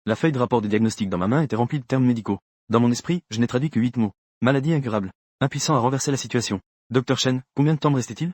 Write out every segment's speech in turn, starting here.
La feuille de rapport de diagnostic dans ma main était remplie de termes médicaux. Dans mon esprit, je n'ai traduit que 8 mots. Maladie incurable. Impuissant à renverser la situation. Dr Chen, combien de temps me restait-il?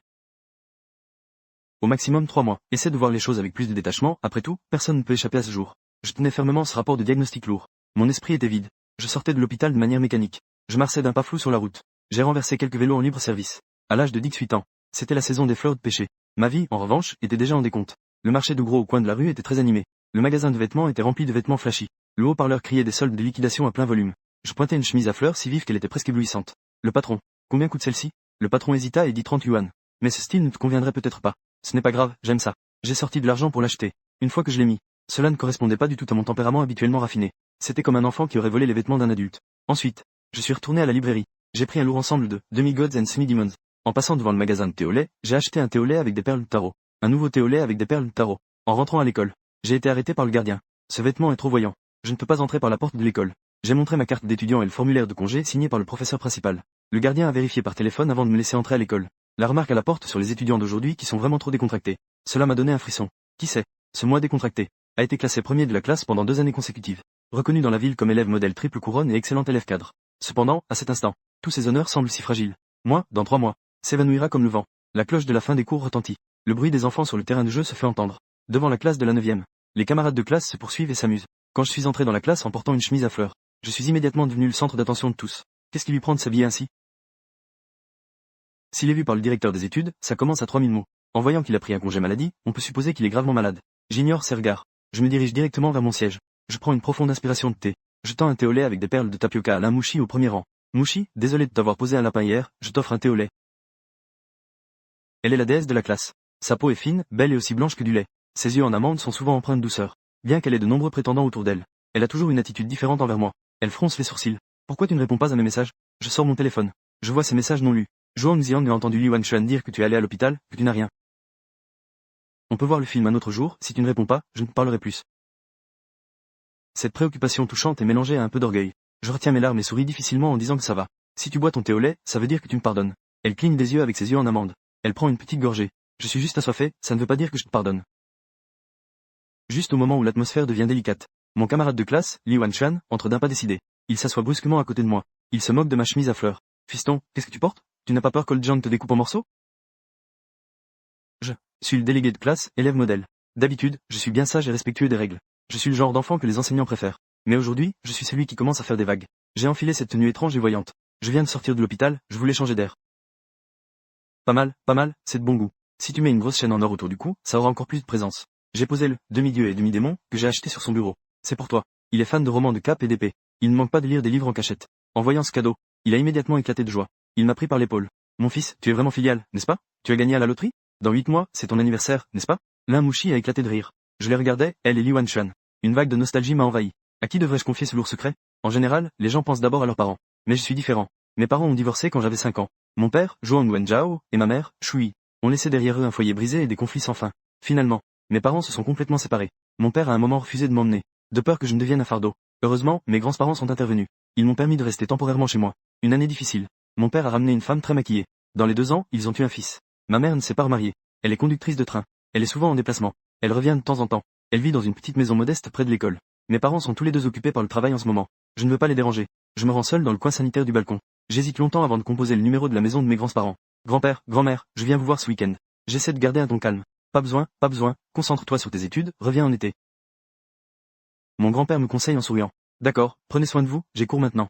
Au maximum 3 mois. Essaie de voir les choses avec plus de détachement, après tout, personne ne peut échapper à ce jour. Je tenais fermement ce rapport de diagnostic lourd. Mon esprit était vide. Je sortais de l'hôpital de manière mécanique. Je marchais d'un pas flou sur la route. J'ai renversé quelques vélos en libre service. À l'âge de 18 ans. C'était la saison des fleurs de pêcher. Ma vie, en revanche, était déjà en décompte. Le marché de gros au coin de la rue était très animé. Le magasin de vêtements était rempli de vêtements flashy. Le haut-parleur criait des soldes de liquidation à plein volume. Je pointais une chemise à fleurs si vive qu'elle était presque éblouissante. Le patron. Combien coûte celle-ci? Le patron hésita et dit 30 yuan. Mais ce style ne te conviendrait peut-être pas. Ce n'est pas grave, j'aime ça. J'ai sorti de l'argent pour l'acheter. Une fois que je l'ai mis, cela ne correspondait pas du tout à mon tempérament habituellement raffiné. C'était comme un enfant qui aurait volé les vêtements d'un adulte. Ensuite, je suis retourné à la librairie. J'ai pris un lourd ensemble de Demi-Gods and Semi-Demons. En passant devant le magasin de thé au lait, j'ai acheté un thé au lait avec des perles de tarot. Un nouveau thé au lait avec des perles de tarot. En rentrant à l'école, j'ai été arrêté par le gardien. Ce vêtement est trop voyant. Je ne peux pas entrer par la porte de l'école. J'ai montré ma carte d'étudiant et le formulaire de congé signé par le professeur principal. Le gardien a vérifié par téléphone avant de me laisser entrer à l'école. La remarque à la porte sur les étudiants d'aujourd'hui qui sont vraiment trop décontractés. Cela m'a donné un frisson. Qui sait? Ce moi décontracté a été classé premier de la classe pendant 2 années consécutives. Reconnu dans la ville comme élève modèle triple couronne et excellent élève cadre. Cependant, à cet instant, tous ces honneurs semblent si fragiles. Moi, dans 3 mois, s'évanouira comme le vent. La cloche de la fin des cours retentit. Le bruit des enfants sur le terrain de jeu se fait entendre. Devant la classe de la 9e, les camarades de classe se poursuivent et s'amusent. Quand je suis entré dans la classe en portant une chemise à fleurs, je suis immédiatement devenu le centre d'attention de tous. Qu'est-ce qui lui prend de s'habiller ainsi? S'il est vu par le directeur des études, ça commence à 3000 mots. En voyant qu'il a pris un congé maladie, on peut supposer qu'il est gravement malade. J'ignore ses regards. Je me dirige directement vers mon siège. Je prends une profonde inspiration de thé. Je tends un thé au lait avec des perles de tapioca à Alain Mouchi au premier rang. Mouchi, désolé de t'avoir posé un lapin hier, je t'offre un thé au lait. Elle est la déesse de la classe. Sa peau est fine, belle et aussi blanche que du lait. Ses yeux en amande sont souvent empreints de douceur. Bien qu'elle ait de nombreux prétendants autour d'elle, elle a toujours une attitude différente envers moi. Elle fronce les sourcils. Pourquoi tu ne réponds pas à mes messages? Je sors mon téléphone. Je vois ces messages non lus. Zhuang Xian a entendu Li Wanchuan dire que tu es allé à l'hôpital, que tu n'as rien. On peut voir le film un autre jour, si tu ne réponds pas, je ne te parlerai plus. Cette préoccupation touchante est mélangée à un peu d'orgueil. Je retiens mes larmes et souris difficilement en disant que ça va. Si tu bois ton thé au lait, ça veut dire que tu me pardonnes. Elle cligne des yeux avec ses yeux en amande. Elle prend une petite gorgée. Je suis juste assoiffé, ça ne veut pas dire que je te pardonne. Juste au moment où l'atmosphère devient délicate, mon camarade de classe, Li Wanchuan, entre d'un pas décidé. Il s'assoit brusquement à côté de moi. Il se moque de ma chemise à fleurs. Fiston, qu'est-ce que tu portes? Tu n'as pas peur que le John te découpe en morceaux? Je suis le délégué de classe, élève modèle. D'habitude, je suis bien sage et respectueux des règles. Je suis le genre d'enfant que les enseignants préfèrent. Mais aujourd'hui, je suis celui qui commence à faire des vagues. J'ai enfilé cette tenue étrange et voyante. Je viens de sortir de l'hôpital, je voulais changer d'air. Pas mal, c'est de bon goût. Si tu mets une grosse chaîne en or autour du cou, ça aura encore plus de présence. J'ai posé le demi-dieu et demi-démon que j'ai acheté sur son bureau. C'est pour toi. Il est fan de romans de cap et d'épée. Il ne manque pas de lire des livres en cachette. En voyant ce cadeau, il a immédiatement éclaté de joie. Il m'a pris par l'épaule. Mon fils, tu es vraiment filial, n'est-ce pas? Tu as gagné à la loterie? Dans 8 mois, c'est ton anniversaire, n'est-ce pas? L'un Mouchi a éclaté de rire. Je les regardais, elle et Li Wanchuan. Une vague de nostalgie m'a envahi. À qui devrais-je confier ce lourd secret? En général, les gens pensent d'abord à leurs parents. Mais je suis différent. Mes parents ont divorcé quand j'avais 5 ans. Mon père, Zhuang Wenjiao, et ma mère, Shui, ont laissé derrière eux un foyer brisé et des conflits sans fin. Finalement, mes parents se sont complètement séparés. Mon père a un moment refusé de m'emmener, de peur que je ne devienne un fardeau. Heureusement, mes grands-parents sont intervenus. Ils m'ont permis de rester temporairement chez moi. Une année difficile. Mon père a ramené une femme très maquillée. Dans les 2 ans, ils ont eu un fils. Ma mère ne s'est pas remariée. Elle est conductrice de train. Elle est souvent en déplacement. Elle revient de temps en temps. Elle vit dans une petite maison modeste près de l'école. Mes parents sont tous les 2 occupés par le travail en ce moment. Je ne veux pas les déranger. Je me rends seul dans le coin sanitaire du balcon. J'hésite longtemps avant de composer le numéro de la maison de mes grands-parents. Grand-père, grand-mère, je viens vous voir ce week-end. J'essaie de garder un ton calme. Pas besoin, concentre-toi sur tes études, reviens en été. Mon grand-père me conseille en souriant. D'accord, prenez soin de vous, j'ai cours maintenant.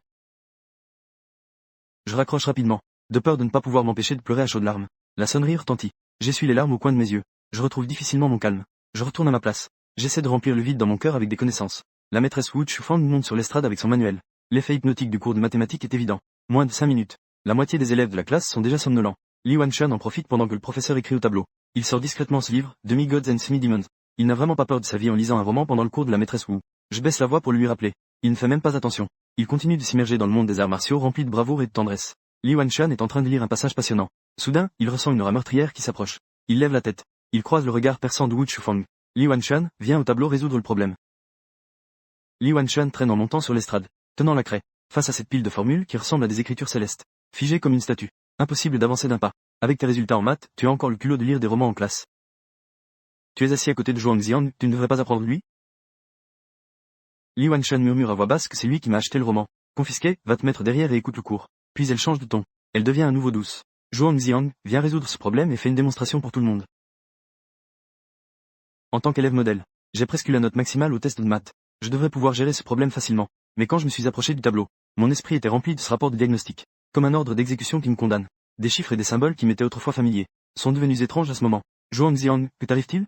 Je raccroche rapidement, de peur de ne pas pouvoir m'empêcher de pleurer à chaudes larmes. La sonnerie retentit. J'essuie les larmes au coin de mes yeux. Je retrouve difficilement mon calme. Je retourne à ma place. J'essaie de remplir le vide dans mon cœur avec des connaissances. La maîtresse Wu Chufang monte sur l'estrade avec son manuel. L'effet hypnotique du cours de mathématiques est évident. Moins de 5 minutes. La moitié des élèves de la classe sont déjà somnolents. Li Wanchuan en profite pendant que le professeur écrit au tableau. Il sort discrètement ce livre, Demi-Gods and Semi-Demons. Il n'a vraiment pas peur de sa vie en lisant un roman pendant le cours de la maîtresse Wu. Je baisse la voix pour lui rappeler. Il ne fait même pas attention. Il continue de s'immerger dans le monde des arts martiaux rempli de bravoure et de tendresse. Li Wanchuan est en train de lire un passage passionnant. Soudain, il ressent une aura meurtrière qui s'approche. Il lève la tête. Il croise le regard perçant de Wu Chufang. Li Wanchuan, viens au tableau résoudre le problème. Li Wanchuan traîne en montant sur l'estrade, tenant la craie, face à cette pile de formules qui ressemble à des écritures célestes. Figé comme une statue. Impossible d'avancer d'un pas. Avec tes résultats en maths, tu as encore le culot de lire des romans en classe. Tu es assis à côté de Zhuang Xian, tu ne devrais pas apprendre lui? Li Wanshan murmure à voix basse que c'est lui qui m'a acheté le roman. Confisqué, va te mettre derrière et écoute le cours. Puis elle change de ton. Elle devient à nouveau douce. Zhuang Xiang, viens résoudre ce problème et fais une démonstration pour tout le monde. En tant qu'élève modèle, j'ai presque eu la note maximale au test de maths. Je devrais pouvoir gérer ce problème facilement. Mais quand je me suis approché du tableau, mon esprit était rempli de ce rapport de diagnostic, comme un ordre d'exécution qui me condamne. Des chiffres et des symboles qui m'étaient autrefois familiers sont devenus étranges à ce moment. Zhuang Xiang, que t'arrive-t-il?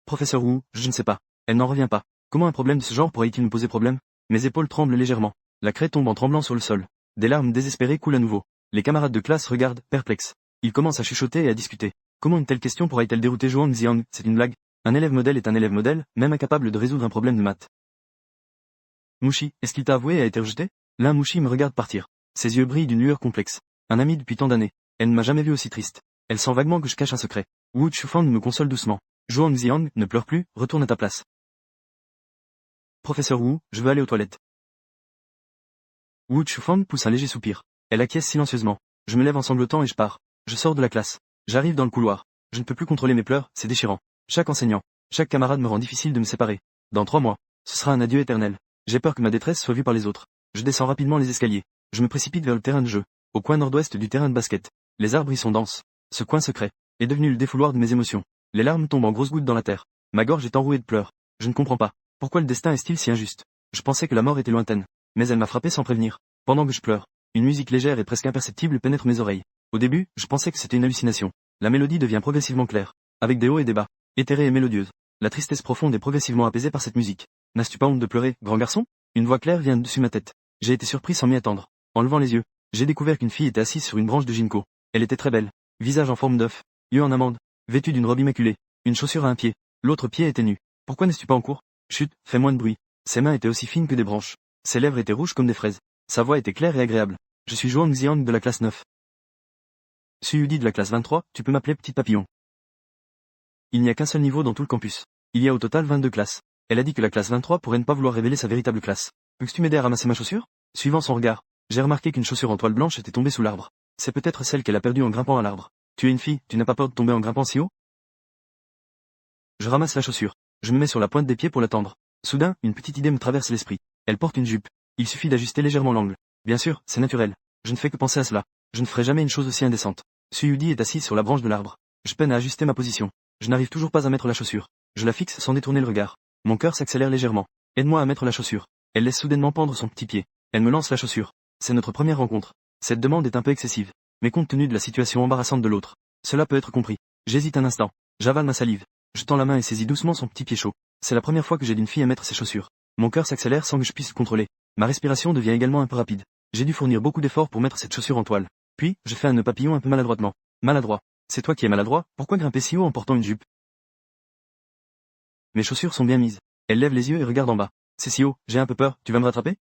Professeur Wu, je ne sais pas. Elle n'en revient pas. Comment un problème de ce genre pourrait-il me poser problème? Mes épaules tremblent légèrement. La craie tombe en tremblant sur le sol. Des larmes désespérées coulent à nouveau. Les camarades de classe regardent, perplexes. Ils commencent à chuchoter et à discuter. Comment une telle question pourrait-elle dérouter Zhuang Xiang? C'est une blague. Un élève modèle est un élève modèle, même incapable de résoudre un problème de maths. Mouchi, est-ce qu'il t'a avoué et a été rejeté? L'un Mouchi me regarde partir. Ses yeux brillent d'une lueur complexe. Un ami depuis tant d'années. Elle ne m'a jamais vu aussi triste. Elle sent vaguement que je cache un secret. Wu Chufang me console doucement. Zhuang Xiang, ne pleure plus, retourne à ta place. Professeur Wu, je veux aller aux toilettes. Wu Chufang pousse un léger soupir. Elle acquiesce silencieusement. Je me lève en sanglotant et je pars. Je sors de la classe. J'arrive dans le couloir. Je ne peux plus contrôler mes pleurs, c'est déchirant. Chaque enseignant, chaque camarade me rend difficile de me séparer. Dans 3 mois, ce sera un adieu éternel. J'ai peur que ma détresse soit vue par les autres. Je descends rapidement les escaliers. Je me précipite vers le terrain de jeu, au coin nord-ouest du terrain de basket. Les arbres y sont denses. Ce coin secret est devenu le défouloir de mes émotions. Les larmes tombent en grosses gouttes dans la terre. Ma gorge est enrouée de pleurs. Je ne comprends pas. Pourquoi le destin est-il si injuste? Je pensais que la mort était lointaine. Mais elle m'a frappé sans prévenir. Pendant que je pleure, une musique légère et presque imperceptible pénètre mes oreilles. Au début, je pensais que c'était une hallucination. La mélodie devient progressivement claire, avec des hauts et des bas, éthérée et mélodieuse. La tristesse profonde est progressivement apaisée par cette musique. N'as-tu pas honte de pleurer, grand garçon? Une voix claire vient dessus ma tête. J'ai été surpris sans m'y attendre. En levant les yeux, j'ai découvert qu'une fille était assise sur une branche de ginkgo. Elle était très belle. Visage en forme d'œuf, yeux en amande, vêtue d'une robe immaculée, une chaussure à un pied. L'autre pied était nu. Pourquoi n'es-tu pas en cours? Chut, fais moins de bruit. Ses mains étaient aussi fines que des branches. Ses lèvres étaient rouges comme des fraises. Sa voix était claire et agréable. Je suis Zhuang Xiang de la classe 9. Suyudi de la classe 23, tu peux m'appeler Petit Papillon. Il n'y a qu'un seul niveau dans tout le campus. Il y a au total 22 classes. Elle a dit que la classe 23 pourrait ne pas vouloir révéler sa véritable classe. Peux-tu m'aider à ramasser ma chaussure? Suivant son regard, j'ai remarqué qu'une chaussure en toile blanche était tombée sous l'arbre. C'est peut-être celle qu'elle a perdue en grimpant à l'arbre. Tu es une fille, tu n'as pas peur de tomber en grimpant si haut? Je ramasse la chaussure. Je me mets sur la pointe des pieds pour l'attendre. Soudain, une petite idée me traverse l'esprit. Elle porte une jupe. Il suffit d'ajuster légèrement l'angle. Bien sûr, c'est naturel. Je ne fais que penser à cela. Je ne ferai jamais une chose aussi indécente. Suyudi est assise sur la branche de l'arbre. Je peine à ajuster ma position. Je n'arrive toujours pas à mettre la chaussure. Je la fixe sans détourner le regard. Mon cœur s'accélère légèrement. Aide-moi à mettre la chaussure. Elle laisse soudainement pendre son petit pied. Elle me lance la chaussure. C'est notre première rencontre. Cette demande est un peu excessive. Mais compte tenu de la situation embarrassante de l'autre, cela peut être compris. J'hésite un instant. J'avale ma salive. Je tends la main et saisis doucement son petit pied chaud. C'est la première fois que j'aide une fille à mettre ses chaussures. Mon cœur s'accélère sans que je puisse le contrôler. Ma respiration devient également un peu rapide. J'ai dû fournir beaucoup d'efforts pour mettre cette chaussure en toile. Puis, je fais un nœud papillon un peu maladroitement. Maladroit. C'est toi qui es maladroit, pourquoi grimper si haut en portant une jupe? Mes chaussures sont bien mises. Elle lève les yeux et regarde en bas. C'est si haut, j'ai un peu peur, tu vas me rattraper?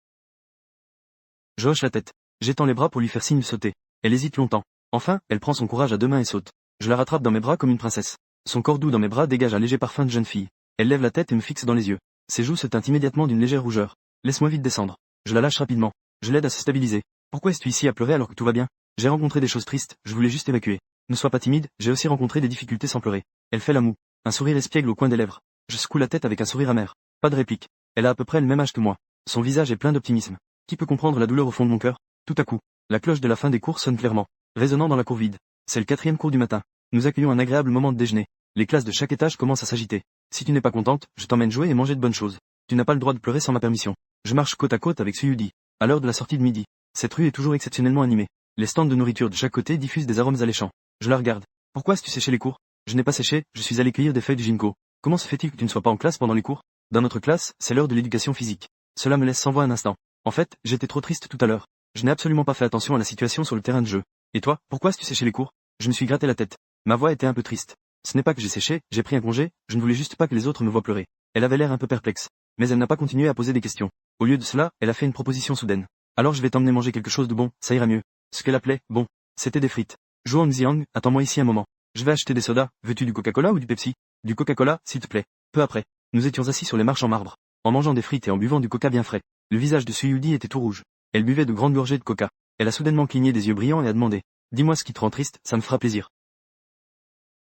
Je hoche la tête. J'étends les bras pour lui faire signe de sauter. Elle hésite longtemps. Enfin, elle prend son courage à 2 mains et saute. Je la rattrape dans mes bras comme une princesse. Son corps doux dans mes bras dégage un léger parfum de jeune fille. Elle lève la tête et me fixe dans les yeux. Ses joues se teintent immédiatement d'une légère rougeur. Laisse-moi vite descendre. Je la lâche rapidement. Je l'aide à se stabiliser. Pourquoi es-tu ici à pleurer alors que tout va bien? J'ai rencontré des choses tristes, je voulais juste évacuer. Ne sois pas timide, j'ai aussi rencontré des difficultés sans pleurer. Elle fait la moue. Un sourire espiègle au coin des lèvres. Je secoue la tête avec un sourire amer. Pas de réplique. Elle a à peu près le même âge que moi. Son visage est plein d'optimisme. Qui peut comprendre la douleur au fond de mon cœur? Tout à coup, la cloche de la fin des cours sonne clairement, résonnant dans la cour vide. C'est le 4e cours du matin. Nous accueillons un agréable moment de déjeuner. Les classes de chaque étage commencent à s'agiter. Si tu n'es pas contente, je t'emmène jouer et manger de bonnes choses. Tu n'as pas le droit de pleurer sans ma permission. Je marche côte à côte avec Suyudi. À l'heure de la sortie de midi. Cette rue est toujours exceptionnellement animée. Les stands de nourriture de chaque côté diffusent des arômes alléchants. Je la regarde. Pourquoi as-tu séché les cours? Je n'ai pas séché, je suis allé cueillir des feuilles de ginkgo. Comment se fait-il que tu ne sois pas en classe pendant les cours? Dans notre classe, c'est l'heure de l'éducation physique. Cela me laisse sans voix un instant. En fait, j'étais trop triste tout à l'heure. Je n'ai absolument pas fait attention à la situation sur le terrain de jeu. Et toi, pourquoi as-tu séché les cours? Je me suis gratté la tête. Ma voix était un peu triste. Ce n'est pas que j'ai séché, j'ai pris un congé, je ne voulais juste pas que les autres me voient pleurer. Elle avait l'air un peu perplexe. Mais elle n'a pas continué à poser des questions. Au lieu de cela, elle a fait une proposition soudaine. Alors je vais t'emmener manger quelque chose de bon, ça ira mieux. Ce qu'elle appelait, bon, c'était des frites. Zhuang Xiang, attends-moi ici un moment. Je vais acheter des sodas, veux-tu du Coca-Cola ou du Pepsi? Du Coca-Cola, s'il te plaît. Peu après, nous étions assis sur les marches en marbre, en mangeant des frites et en buvant du coca bien frais. Le visage de Suyudi était tout rouge. Elle buvait de grandes gorgées de coca. Elle a soudainement cligné des yeux brillants et a demandé. Dis-moi ce qui te rend triste, ça me fera plaisir.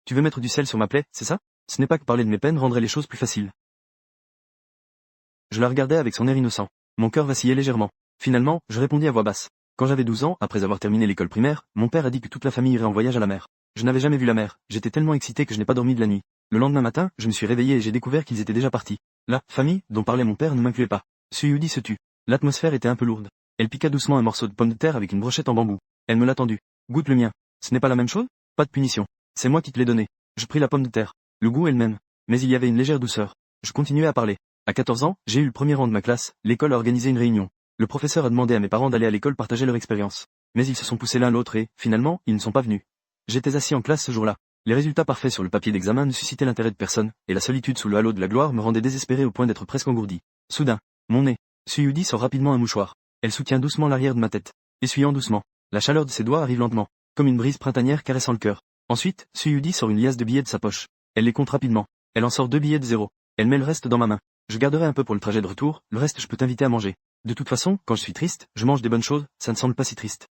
Tu veux mettre du sel sur ma plaie, c'est ça? Ce n'est pas que parler de mes peines rendrait les choses plus faciles. Je la regardais avec son air innocent. Mon cœur vacillait légèrement. Finalement, je répondis à voix basse. Quand j'avais 12 ans, après avoir terminé l'école primaire, mon père a dit que toute la famille irait en voyage à la mer. Je n'avais jamais vu la mer, j'étais tellement excité que je n'ai pas dormi de la nuit. Le lendemain matin, je me suis réveillé et j'ai découvert qu'ils étaient déjà partis. La famille, dont parlait mon père, ne m'incluait pas. Suyudi se tut. L'atmosphère était un peu lourde. Elle piqua doucement un morceau de pomme de terre avec une brochette en bambou. Elle me l'a tendu. Goûte le mien. Ce n'est pas la même chose? Pas de punition. C'est moi qui te l'ai donné. Je pris la pomme de terre. Le goût est le même. Mais il y avait une légère douceur. Je continuais à parler. À 14 ans, j'ai eu le premier rang de ma classe, l'école a organisé une réunion. Le professeur a demandé à mes parents d'aller à l'école partager leur expérience. Mais ils se sont poussés l'un l'autre et, finalement, ils ne sont pas venus. J'étais assis en classe ce jour-là. Les résultats parfaits sur le papier d'examen ne suscitaient l'intérêt de personne, et la solitude sous le halo de la gloire me rendait désespéré au point d'être presque engourdi. Soudain, mon nez. Suyudi sort rapidement un mouchoir. Elle soutient doucement l'arrière de ma tête. Essuyant doucement. La chaleur de ses doigts arrive lentement, comme une brise printanière caressant le cœur. Ensuite, Suyudi sort une liasse de billets de sa poche. Elle les compte rapidement. Elle en sort 2 billets de 0. Elle met le reste dans ma main. Je garderai un peu pour le trajet de retour, le reste je peux t'inviter à manger. De toute façon, quand je suis triste, je mange des bonnes choses, ça ne semble pas si triste.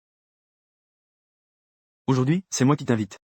Aujourd'hui, c'est moi qui t'invite.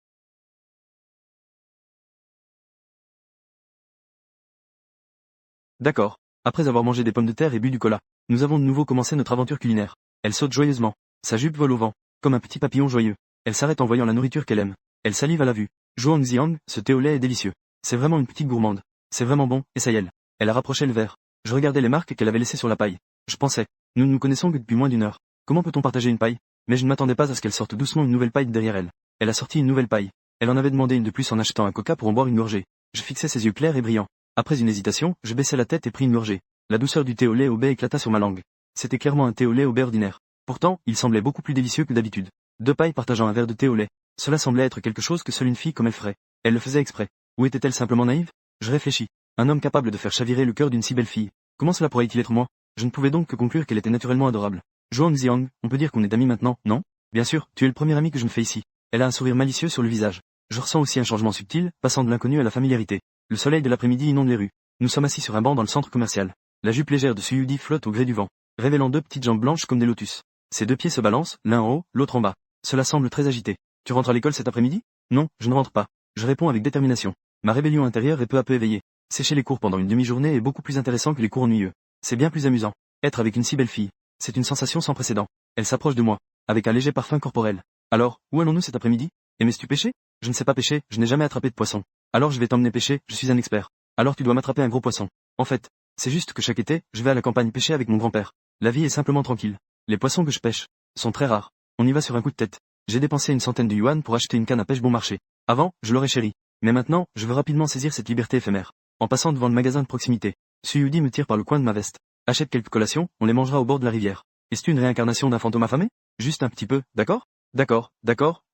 D'accord. Après avoir mangé des pommes de terre et bu du cola, nous avons de nouveau commencé notre aventure culinaire. Elle saute joyeusement. Sa jupe vole au vent, comme un petit papillon joyeux. Elle s'arrête en voyant la nourriture qu'elle aime. Elle salive à la vue. Zhuang Xiang, ce thé au lait est délicieux. C'est vraiment une petite gourmande. C'est vraiment bon, et ça y est. Elle a rapproché le verre. Je regardais les marques qu'elle avait laissées sur la paille. Je pensais, nous ne nous connaissons que depuis moins d'une heure. Comment peut-on partager une paille? Mais je ne m'attendais pas à ce qu'elle sorte doucement une nouvelle paille derrière elle. Elle a sorti une nouvelle paille. Elle en avait demandé une de plus en achetant un coca pour en boire une gorgée. Je fixais ses yeux clairs et brillants. Après une hésitation, je baissai la tête et pris une gorgée. La douceur du thé au lait au baie éclata sur ma langue. C'était clairement un thé au lait au baie ordinaire. Pourtant, il semblait beaucoup plus délicieux que d'habitude. 2 pailles partageant un verre de thé au lait. Cela semblait être quelque chose que seule une fille comme elle ferait. Elle le faisait exprès. Ou était-elle simplement naïve? Je réfléchis. Un homme capable de faire chavirer le cœur d'une si belle fille. Comment cela pourrait-il être moi? Je ne pouvais donc que conclure qu'elle était naturellement adorable. Zhuang Xiang, on peut dire qu'on est amis maintenant, non? Bien sûr, tu es le premier ami que je me fais ici. Elle a un sourire malicieux sur le visage. Je ressens aussi un changement subtil, passant de l'inconnu à la familiarité. Le soleil de l'après-midi inonde les rues. Nous sommes assis sur un banc dans le centre commercial. La jupe légère de Suyudi flotte au gré du vent, révélant 2 petites jambes blanches comme des lotus. Ses 2 pieds se balancent, l'un en haut, l'autre en bas. Cela semble très agité. Tu rentres à l'école cet après-midi? Non, je ne rentre pas. Je réponds avec détermination. Ma rébellion intérieure est peu à peu éveillée. Sécher les cours pendant une demi-journée est beaucoup plus intéressant que les cours ennuyeux. C'est bien plus amusant. Être avec une si belle fille. C'est une sensation sans précédent. Elle s'approche de moi, avec un léger parfum corporel. Alors, où allons-nous cet après-midi? Aimais-tu pêcher? Je ne sais pas pêcher, je n'ai jamais attrapé de poisson. Alors je vais t'emmener pêcher, je suis un expert. Alors tu dois m'attraper un gros poisson. En fait, c'est juste que chaque été, je vais à la campagne pêcher avec mon grand-père. La vie est simplement tranquille. Les poissons que je pêche sont très rares. On y va sur un coup de tête. J'ai dépensé une centaine de yuan pour acheter une canne à pêche bon marché. Avant, je l'aurais chérie. Mais maintenant, je veux rapidement saisir cette liberté éphémère. En passant devant le magasin de proximité, Suyudi me tire par le coin de ma veste. Achète quelques collations, on les mangera au bord de la rivière. Est-ce une réincarnation d'un fantôme affamé? Juste un petit peu, d'accord? D'accord,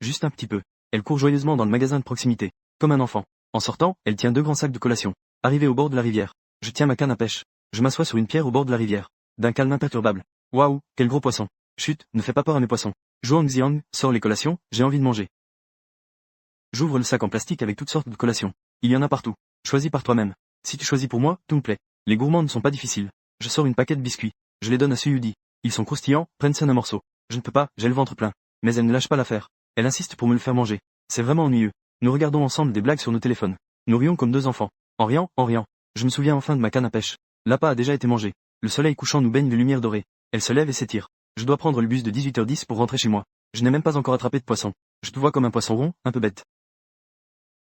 juste un petit peu. Elle court joyeusement dans le magasin de proximité, comme un enfant. En sortant, elle tient 2 grands sacs de collations. Arrivée au bord de la rivière, je tiens ma canne à pêche. Je m'assois sur une pierre au bord de la rivière. D'un calme imperturbable. Waouh, quel gros poisson. Chut, ne fais pas peur à mes poissons. Zhuang Xiang, sors les collations, j'ai envie de manger. J'ouvre le sac en plastique avec toutes sortes de collations. Il y en a partout. Choisis par toi-même. Si tu choisis pour moi, tout me plaît. Les gourmands ne sont pas difficiles. Je sors une paquet de biscuits. Je les donne à Suyudi. Ils sont croustillants, prenne-en un morceau. Je ne peux pas, j'ai le ventre plein. Mais elle ne lâche pas l'affaire. Elle insiste pour me le faire manger. C'est vraiment ennuyeux. Nous regardons ensemble des blagues sur nos téléphones. Nous rions comme 2 enfants. En riant. Je me souviens enfin de ma canne à pêche. L'appât a déjà été mangé. Le soleil couchant nous baigne de lumière dorée. Elle se lève et s'étire. Je dois prendre le bus de 18h10 pour rentrer chez moi. Je n'ai même pas encore attrapé de poisson. Je te vois comme un poisson rond, un peu bête.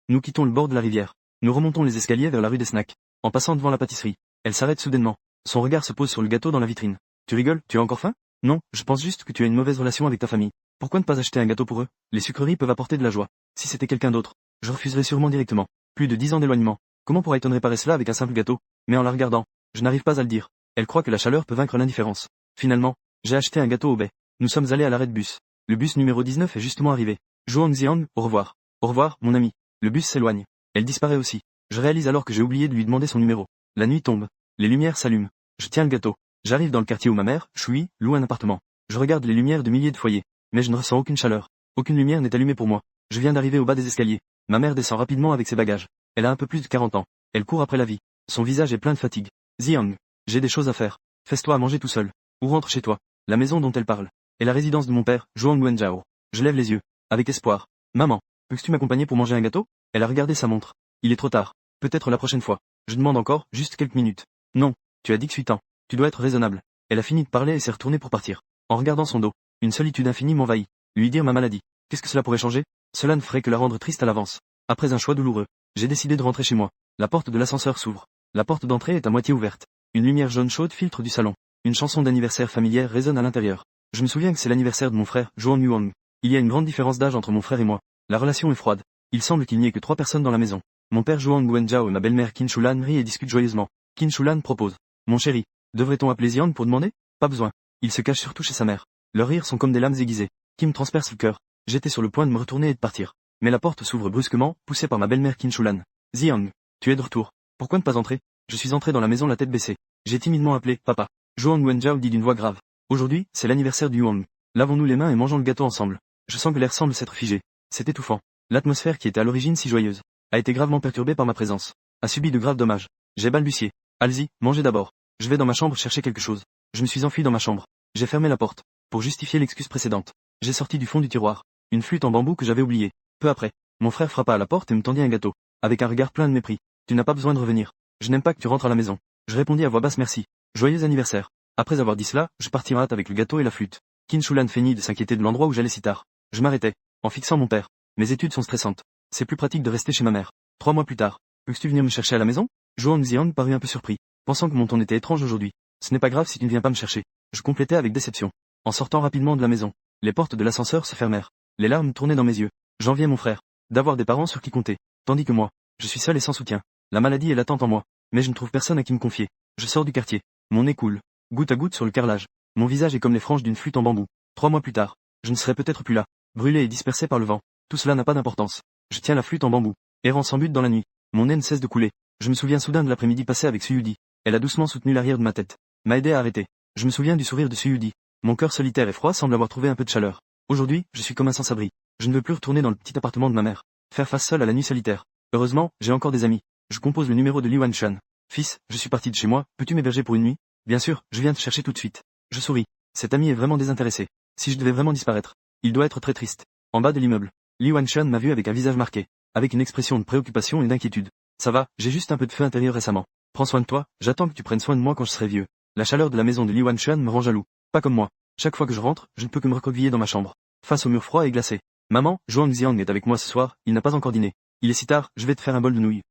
Nous quittons le bord de la rivière. Nous remontons les escaliers vers la rue des Snacks. En passant devant la pâtisserie, elle s'arrête soudainement. Son regard se pose sur le gâteau dans la vitrine. Tu rigoles, tu as encore faim? Non, je pense juste que tu as une mauvaise relation avec ta famille. Pourquoi ne pas acheter un gâteau pour eux? Les sucreries peuvent apporter de la joie. Si c'était quelqu'un d'autre, je refuserais sûrement directement. Plus de 10 ans d'éloignement. Comment pourrait-on réparer cela avec un simple gâteau? Mais en la regardant, je n'arrive pas à le dire. Elle croit que la chaleur peut vaincre l'indifférence. Finalement, j'ai acheté un gâteau au baie. Nous sommes allés à l'arrêt de bus. Le bus numéro 19 est justement arrivé. Zhuang Xiang, au revoir. Au revoir, mon ami. Le bus s'éloigne. Elle disparaît aussi. Je réalise alors que j'ai oublié de lui demander son numéro. La nuit tombe. Les lumières s'allument. Je tiens le gâteau. J'arrive dans le quartier où ma mère, Shui, loue un appartement. Je regarde les lumières de milliers de foyers. Mais je ne ressens aucune chaleur. Aucune lumière n'est allumée pour moi. Je viens d'arriver au bas des escaliers. Ma mère descend rapidement avec ses bagages. Elle a un peu plus de 40 ans. Elle court après la vie. Son visage est plein de fatigue. Xiang, j'ai des choses à faire. Fais-toi à manger tout seul. Ou rentre chez toi. La maison dont elle parle est la résidence de mon père, Zhuang Wenjiao. Je lève les yeux. Avec espoir. Maman, peux-tu m'accompagner pour manger un gâteau? Elle a regardé sa montre. Il est trop tard. Peut-être la prochaine fois. Je demande encore, juste quelques minutes. Non. Tu as 18 ans. Tu dois être raisonnable. Elle a fini de parler et s'est retournée pour partir. En regardant son dos, une solitude infinie m'envahit. Lui dire ma maladie. Qu'est-ce que cela pourrait changer? Cela ne ferait que la rendre triste à l'avance. Après un choix douloureux, j'ai décidé de rentrer chez moi. La porte de l'ascenseur s'ouvre. La porte d'entrée est à moitié ouverte. Une lumière jaune chaude filtre du salon. Une chanson d'anniversaire familière résonne à l'intérieur. Je me souviens que c'est l'anniversaire de mon frère, Joan Yuang. Il y a une grande différence d'âge entre mon frère et moi. La relation est froide. Il semble qu'il n'y ait que 3 personnes dans la maison. Mon père Joan Guanzhao et ma belle-mère Qin Shulan rient et discutent joyeusement. Qin Shulan propose. Mon chéri, devrait-on appeler Zian pour demander? Pas besoin. Il se cache surtout chez sa mère. Leurs rires sont comme des lames aiguisées, qui me transpercent le cœur. J'étais sur le point de me retourner et de partir. Mais la porte s'ouvre brusquement, poussée par ma belle-mère Qin Shulan. Ziang, tu es de retour. Pourquoi ne pas entrer? Je suis entré dans la maison la tête baissée. J'ai timidement appelé, papa. Joan Guanzhao dit d'une voix grave. Aujourd'hui, c'est l'anniversaire du Yuang. Lavons-nous les mains et mangeons le gâteau ensemble. Je sens que l'air semble s'être figé. C'est étouffant. L'atmosphère qui était à l'origine si joyeuse a été gravement perturbée par ma présence. A subi de graves dommages. J'ai balbutié. Allez-y, mangez d'abord. Je vais dans ma chambre chercher quelque chose. Je me suis enfui dans ma chambre. J'ai fermé la porte. Pour justifier l'excuse précédente, j'ai sorti du fond du tiroir une flûte en bambou que j'avais oubliée. Peu après, mon frère frappa à la porte et me tendit un gâteau, avec un regard plein de mépris. Tu n'as pas besoin de revenir. Je n'aime pas que tu rentres à la maison. Je répondis à voix basse merci. Joyeux anniversaire. Après avoir dit cela, je partis en hâte avec le gâteau et la flûte. Qin Shulan feignit de s'inquiéter de l'endroit où j'allais si tard. Je m'arrêtais, en fixant mon père. Mes études sont stressantes. C'est plus pratique de rester chez ma mère. 3 mois plus tard. Peux-tu venir me chercher à la maison? Joan Ziang parut un peu surpris, pensant que mon ton était étrange aujourd'hui. Ce n'est pas grave si tu ne viens pas me chercher. Je complétais avec déception. En sortant rapidement de la maison, les portes de l'ascenseur se fermèrent. Les larmes tournaient dans mes yeux. J'enviais mon frère d'avoir des parents sur qui compter, tandis que moi, je suis seul et sans soutien. La maladie est latente en moi, mais je ne trouve personne à qui me confier. Je sors du quartier. Mon nez coule, goutte à goutte sur le carrelage. Mon visage est comme les franges d'une flûte en bambou. 3 mois plus tard, je ne serai peut-être plus là, brûlé et dispersé par le vent. Tout cela n'a pas d'importance. Je tiens la flûte en bambou, errant sans but dans la nuit. Mon nez ne cesse de couler. Je me souviens soudain de l'après-midi passé avec Suyudi. Elle a doucement soutenu l'arrière de ma tête, m'a aidé à arrêter. Je me souviens du sourire de Suyudi. Mon cœur solitaire et froid semble avoir trouvé un peu de chaleur. Aujourd'hui, je suis comme un sans-abri. Je ne veux plus retourner dans le petit appartement de ma mère. Faire face seul à la nuit solitaire. Heureusement, j'ai encore des amis. Je compose le numéro de Li Wanshan. Fils, je suis parti de chez moi, peux-tu m'héberger pour une nuit? Bien sûr, je viens te chercher tout de suite. Je souris. Cet ami est vraiment désintéressé. Si je devais vraiment disparaître, il doit être très triste. En bas de l'immeuble, Li Wanshan m'a vu avec un visage marqué, avec une expression de préoccupation et d'inquiétude. Ça va, j'ai juste un peu de feu intérieur récemment. Prends soin de toi, j'attends que tu prennes soin de moi quand je serai vieux. La chaleur de la maison de Li Wanshan me rend jaloux. Pas comme moi. Chaque fois que je rentre, je ne peux que me recroqueviller dans ma chambre, face au mur froid et glacé. Maman, Joan Xiang est avec moi ce soir, il n'a pas encore dîné. Il est si tard, je vais te faire un bol de nouilles.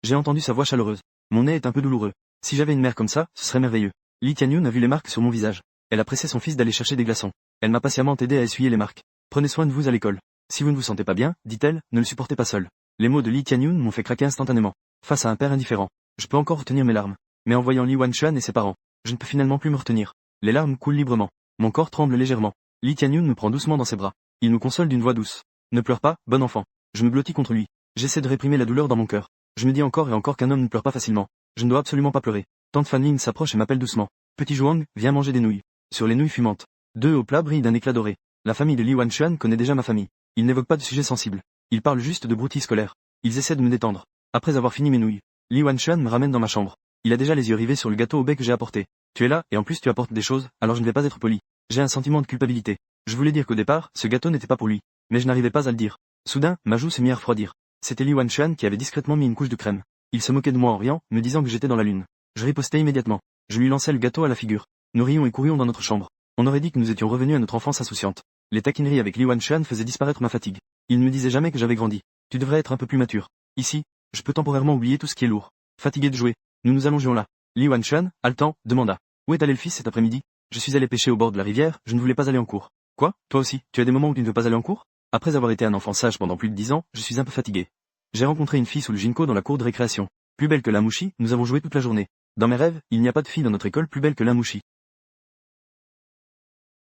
J'ai entendu sa voix chaleureuse. Mon nez est un peu douloureux. Si j'avais une mère comme ça, ce serait merveilleux. Li Tianyun a vu les marques sur mon visage. Elle a pressé son fils d'aller chercher des glaçons. Elle m'a patiemment aidé à essuyer les marques. Prenez soin de vous à l'école. Si vous ne vous sentez pas bien, dit-elle, ne le supportez pas seul. Les mots de Li Tianyun m'ont fait craquer instantanément. Face à un père indifférent, je peux encore retenir mes larmes. Mais en voyant Li Wanshan et ses parents, je ne peux finalement plus me retenir. Les larmes coulent librement. Mon corps tremble légèrement. Li Tianyun me prend doucement dans ses bras. Il nous console d'une voix douce. Ne pleure pas, bon enfant. Je me blottis contre lui. J'essaie de réprimer la douleur dans mon cœur. Je me dis encore et encore qu'un homme ne pleure pas facilement. Je ne dois absolument pas pleurer. Tante Fanling s'approche et m'appelle doucement. Petit Zhuang, viens manger des nouilles. Sur les nouilles fumantes. 2 au plat brillent d'un éclat doré. La famille de Li Wanshan connaît déjà ma famille. Ils n'évoquent pas de sujet sensible. Ils parlent juste de broutilles scolaires. Ils essaient de me détendre. Après avoir fini mes nouilles, Li Wanshan me ramène dans ma chambre. Il a déjà les yeux rivés sur le gâteau au bec que j'ai apporté. Tu es là, et en plus tu apportes des choses, alors je ne vais pas être poli. J'ai un sentiment de culpabilité. Je voulais dire qu'au départ, ce gâteau n'était pas pour lui. Mais je n'arrivais pas à le dire. Soudain, ma joue s'est mise à refroidir. C'était Li Wanshan qui avait discrètement mis une couche de crème. Il se moquait de moi en riant, me disant que j'étais dans la lune. Je ripostai immédiatement. Je lui lançai le gâteau à la figure. Nous rions et courions dans notre chambre. On aurait dit que nous étions revenus à notre enfance insouciante. Les taquineries avec Li Wanshan faisaient disparaître ma fatigue. Il ne me disait jamais que j'avais grandi. Tu devrais être un peu plus mature. Ici, je peux temporairement oublier tout ce qui est lourd. Fatigué de jouer, nous nous allongions là. Li Wanshan, haletant, demanda. Où est allé le fils cet après-midi? Je suis allé pêcher au bord de la rivière, je ne voulais pas aller en cours. Quoi? Toi aussi, tu as des moments où tu ne veux pas aller en cours? Après avoir été un enfant sage pendant plus de 10 ans, je suis un peu fatigué. J'ai rencontré une fille sous le ginkgo dans la cour de récréation. Plus belle que la Mouchi, nous avons joué toute la journée. Dans mes rêves, il n'y a pas de fille dans notre école plus belle que la Mouchi.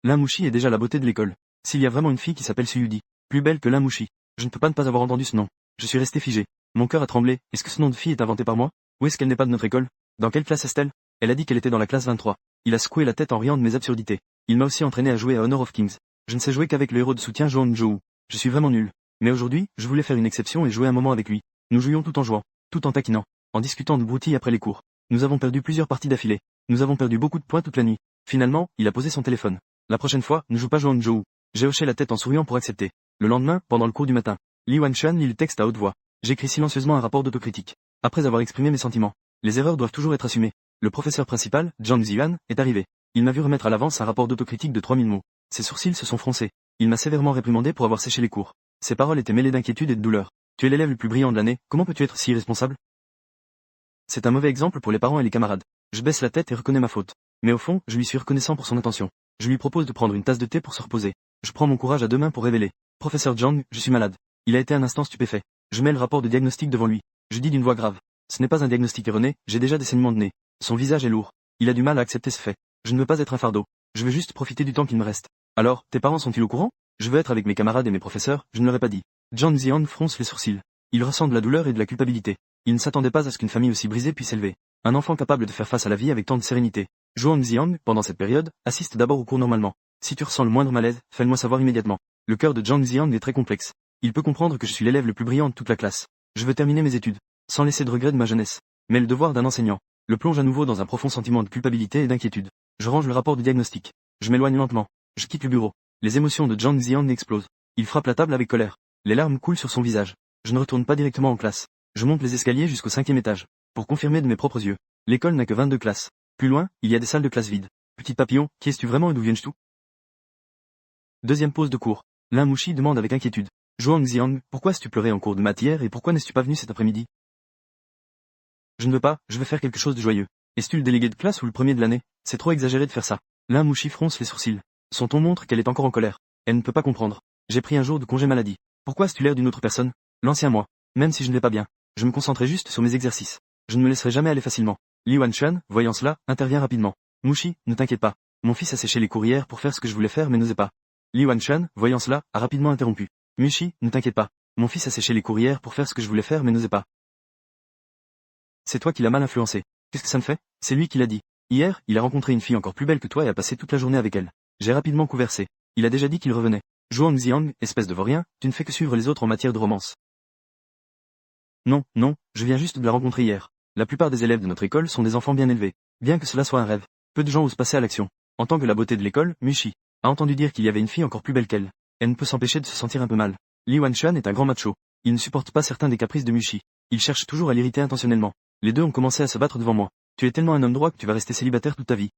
La Mouchi est déjà la beauté de l'école. S'il y a vraiment une fille qui s'appelle Suyudi, plus belle que la Mouchi, je ne peux pas ne pas avoir entendu ce nom. Je suis resté figé. Mon cœur a tremblé. Est-ce que ce nom de fille est inventé par moi? Ou est-ce qu'elle n'est pas de notre école? Dans quelle classe est-elle? Elle a dit qu'elle était dans la classe 23. Il a secoué la tête en riant de mes absurdités. Il m'a aussi entraîné à jouer à Honor of Kings. Je ne sais jouer qu'avec le héros de soutien Zhuang Zhou. Je suis vraiment nul. Mais aujourd'hui, je voulais faire une exception et jouer un moment avec lui. Nous jouions tout en jouant, tout en taquinant, en discutant de broutilles après les cours. Nous avons perdu plusieurs parties d'affilée. Nous avons perdu beaucoup de points toute la nuit. Finalement, il a posé son téléphone. La prochaine fois, ne joue pas Zhuang Zhou. J'ai hoché la tête en souriant pour accepter. Le lendemain, pendant le cours du matin, Li Wanshan lit le texte à haute voix. J'écris silencieusement un rapport d'autocritique. Après avoir exprimé mes sentiments. Les erreurs doivent toujours être assumées. Le professeur principal, John Zihan, est arrivé. Il m'a vu remettre à l'avance un rapport d'autocritique de 3000 mots. Ses sourcils se sont froncés. Il m'a sévèrement réprimandé pour avoir séché les cours. Ses paroles étaient mêlées d'inquiétude et de douleur. Tu es l'élève le plus brillant de l'année, comment peux-tu être si irresponsable? C'est un mauvais exemple pour les parents et les camarades. Je baisse la tête et reconnais ma faute. Mais au fond, je lui suis reconnaissant pour son attention. Je lui propose de prendre une tasse de thé pour se reposer. Je prends mon courage à deux mains pour révéler. Professeur Jang, je suis malade. Il a été un instant stupéfait. Je mets le rapport de diagnostic devant lui. Je dis d'une voix grave. Ce n'est pas un diagnostic erroné, j'ai déjà des saignements de nez. Son visage est lourd. Il a du mal à accepter ce fait. Je ne veux pas être un fardeau. Je veux juste profiter du temps qu'il me reste. Alors, tes parents sont-ils au courant? Je veux être avec mes camarades et mes professeurs, je ne leur ai pas dit. Zhang Zihan fronce les sourcils. Il ressent de la douleur et de la culpabilité. Il ne s'attendait pas à ce qu'une famille aussi brisée puisse élever un enfant capable de faire face à la vie avec tant de sérénité. Zhuang Zihan, pendant cette période, assiste d'abord au cours normalement. Si tu ressens le moindre malaise, fais-le-moi savoir immédiatement. Le cœur de Zhang Zihan est très complexe. Il peut comprendre que je suis l'élève le plus brillant de toute la classe. Je veux terminer mes études, sans laisser de regrets de ma jeunesse. Mais le devoir d'un enseignant le plonge à nouveau dans un profond sentiment de culpabilité et d'inquiétude. Je range le rapport du diagnostic. Je m'éloigne lentement. Je quitte le bureau. Les émotions de Zhang Zihan explosent. Il frappe la table avec colère. Les larmes coulent sur son visage. Je ne retourne pas directement en classe. Je monte les escaliers jusqu'au 5e étage. Pour confirmer de mes propres yeux. L'école n'a que 22 classes. Plus loin, il y a des salles de classe vides. Petit papillon, qui es-tu vraiment et d'où viens-tu? Deuxième pause de cours. Lin Mushi demande avec inquiétude. Zhuang Zihan, pourquoi as-tu pleuré en cours de maths hier et pourquoi n'es-tu pas venu cet après-midi? Je ne veux pas, je veux faire quelque chose de joyeux. Es-tu le délégué de classe ou le premier de l'année? C'est trop exagéré de faire ça. Lin Mushi fronce les sourcils. Son ton montre qu'elle est encore en colère. Elle ne peut pas comprendre. J'ai pris un jour de congé maladie. Pourquoi as-tu l'air d'une autre personne? L'ancien moi. Même si je ne vais pas bien. Je me concentrerai juste sur mes exercices. Je ne me laisserai jamais aller facilement. Li Wanshan, voyant cela, intervient rapidement. Mushi, ne t'inquiète pas. Mon fils a séché les cours hier pour faire ce que je voulais faire mais n'osait pas. Li Wanshan, voyant cela, a rapidement interrompu. Mushi, ne t'inquiète pas. Mon fils a séché les cours hier pour faire ce que je voulais faire mais n'osait pas. C'est toi qui l'as mal influencé. Qu'est-ce que ça me fait? C'est lui qui l'a dit. Hier, il a rencontré une fille encore plus belle que toi et a passé toute la journée avec elle. J'ai rapidement conversé. Il a déjà dit qu'il revenait. Zhuang Zihan, espèce de vaurien, tu ne fais que suivre les autres en matière de romance. Non, non, je viens juste de la rencontrer hier. La plupart des élèves de notre école sont des enfants bien élevés. Bien que cela soit un rêve, peu de gens osent passer à l'action. En tant que la beauté de l'école, Mushi a entendu dire qu'il y avait une fille encore plus belle qu'elle. Elle ne peut s'empêcher de se sentir un peu mal. Li Wanshan est un grand macho. Il ne supporte pas certains des caprices de Mushi. Il cherche toujours à l'irriter intentionnellement. Les deux ont commencé à se battre devant moi. Tu es tellement un homme droit que tu vas rester célibataire toute ta vie.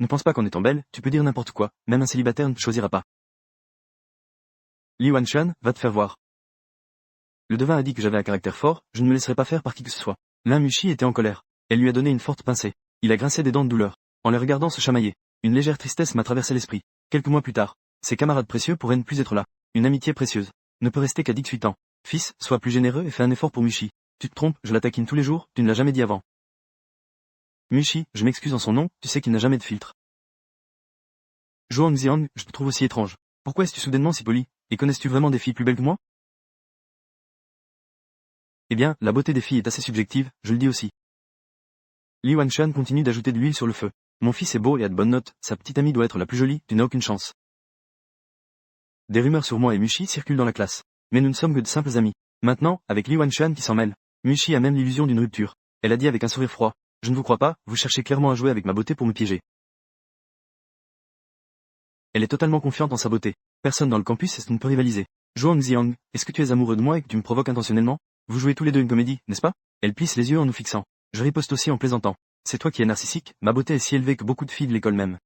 Ne pense pas qu'en étant belle, tu peux dire n'importe quoi, même un célibataire ne te choisira pas. Li Wanshan, va te faire voir. Le devin a dit que j'avais un caractère fort, je ne me laisserai pas faire par qui que ce soit. Lin Mushi était en colère. Elle lui a donné une forte pincée. Il a grincé des dents de douleur. En les regardant se chamailler. Une légère tristesse m'a traversé l'esprit. Quelques mois plus tard, ses camarades précieux pourraient ne plus être là. Une amitié précieuse ne peut rester qu'à 18 ans. Fils, sois plus généreux et fais un effort pour Mushi. Tu te trompes, je la taquine tous les jours, tu ne l'as jamais dit avant. Mushi, je m'excuse en son nom, tu sais qu'il n'a jamais de filtre. Zhuang Zihan, je te trouve aussi étrange. Pourquoi es-tu soudainement si poli, et connais-tu vraiment des filles plus belles que moi? Eh bien, la beauté des filles est assez subjective, je le dis aussi. Li Wanshan continue d'ajouter de l'huile sur le feu. Mon fils est beau et a de bonnes notes, sa petite amie doit être la plus jolie, tu n'as aucune chance. Des rumeurs sur moi et Mushi circulent dans la classe. Mais nous ne sommes que de simples amis. Maintenant, avec Li Wanshan qui s'en mêle, Mushi a même l'illusion d'une rupture. Elle a dit avec un sourire froid. Je ne vous crois pas, vous cherchez clairement à jouer avec ma beauté pour me piéger. Elle est totalement confiante en sa beauté. Personne dans le campus ne peut rivaliser. Zhuang Zihan, est-ce que tu es amoureux de moi et que tu me provoques intentionnellement? Vous jouez tous les deux une comédie, n'est-ce pas? Elle plisse les yeux en nous fixant. Je riposte aussi en plaisantant. C'est toi qui es narcissique, ma beauté est si élevée que beaucoup de filles de l'école m'aiment.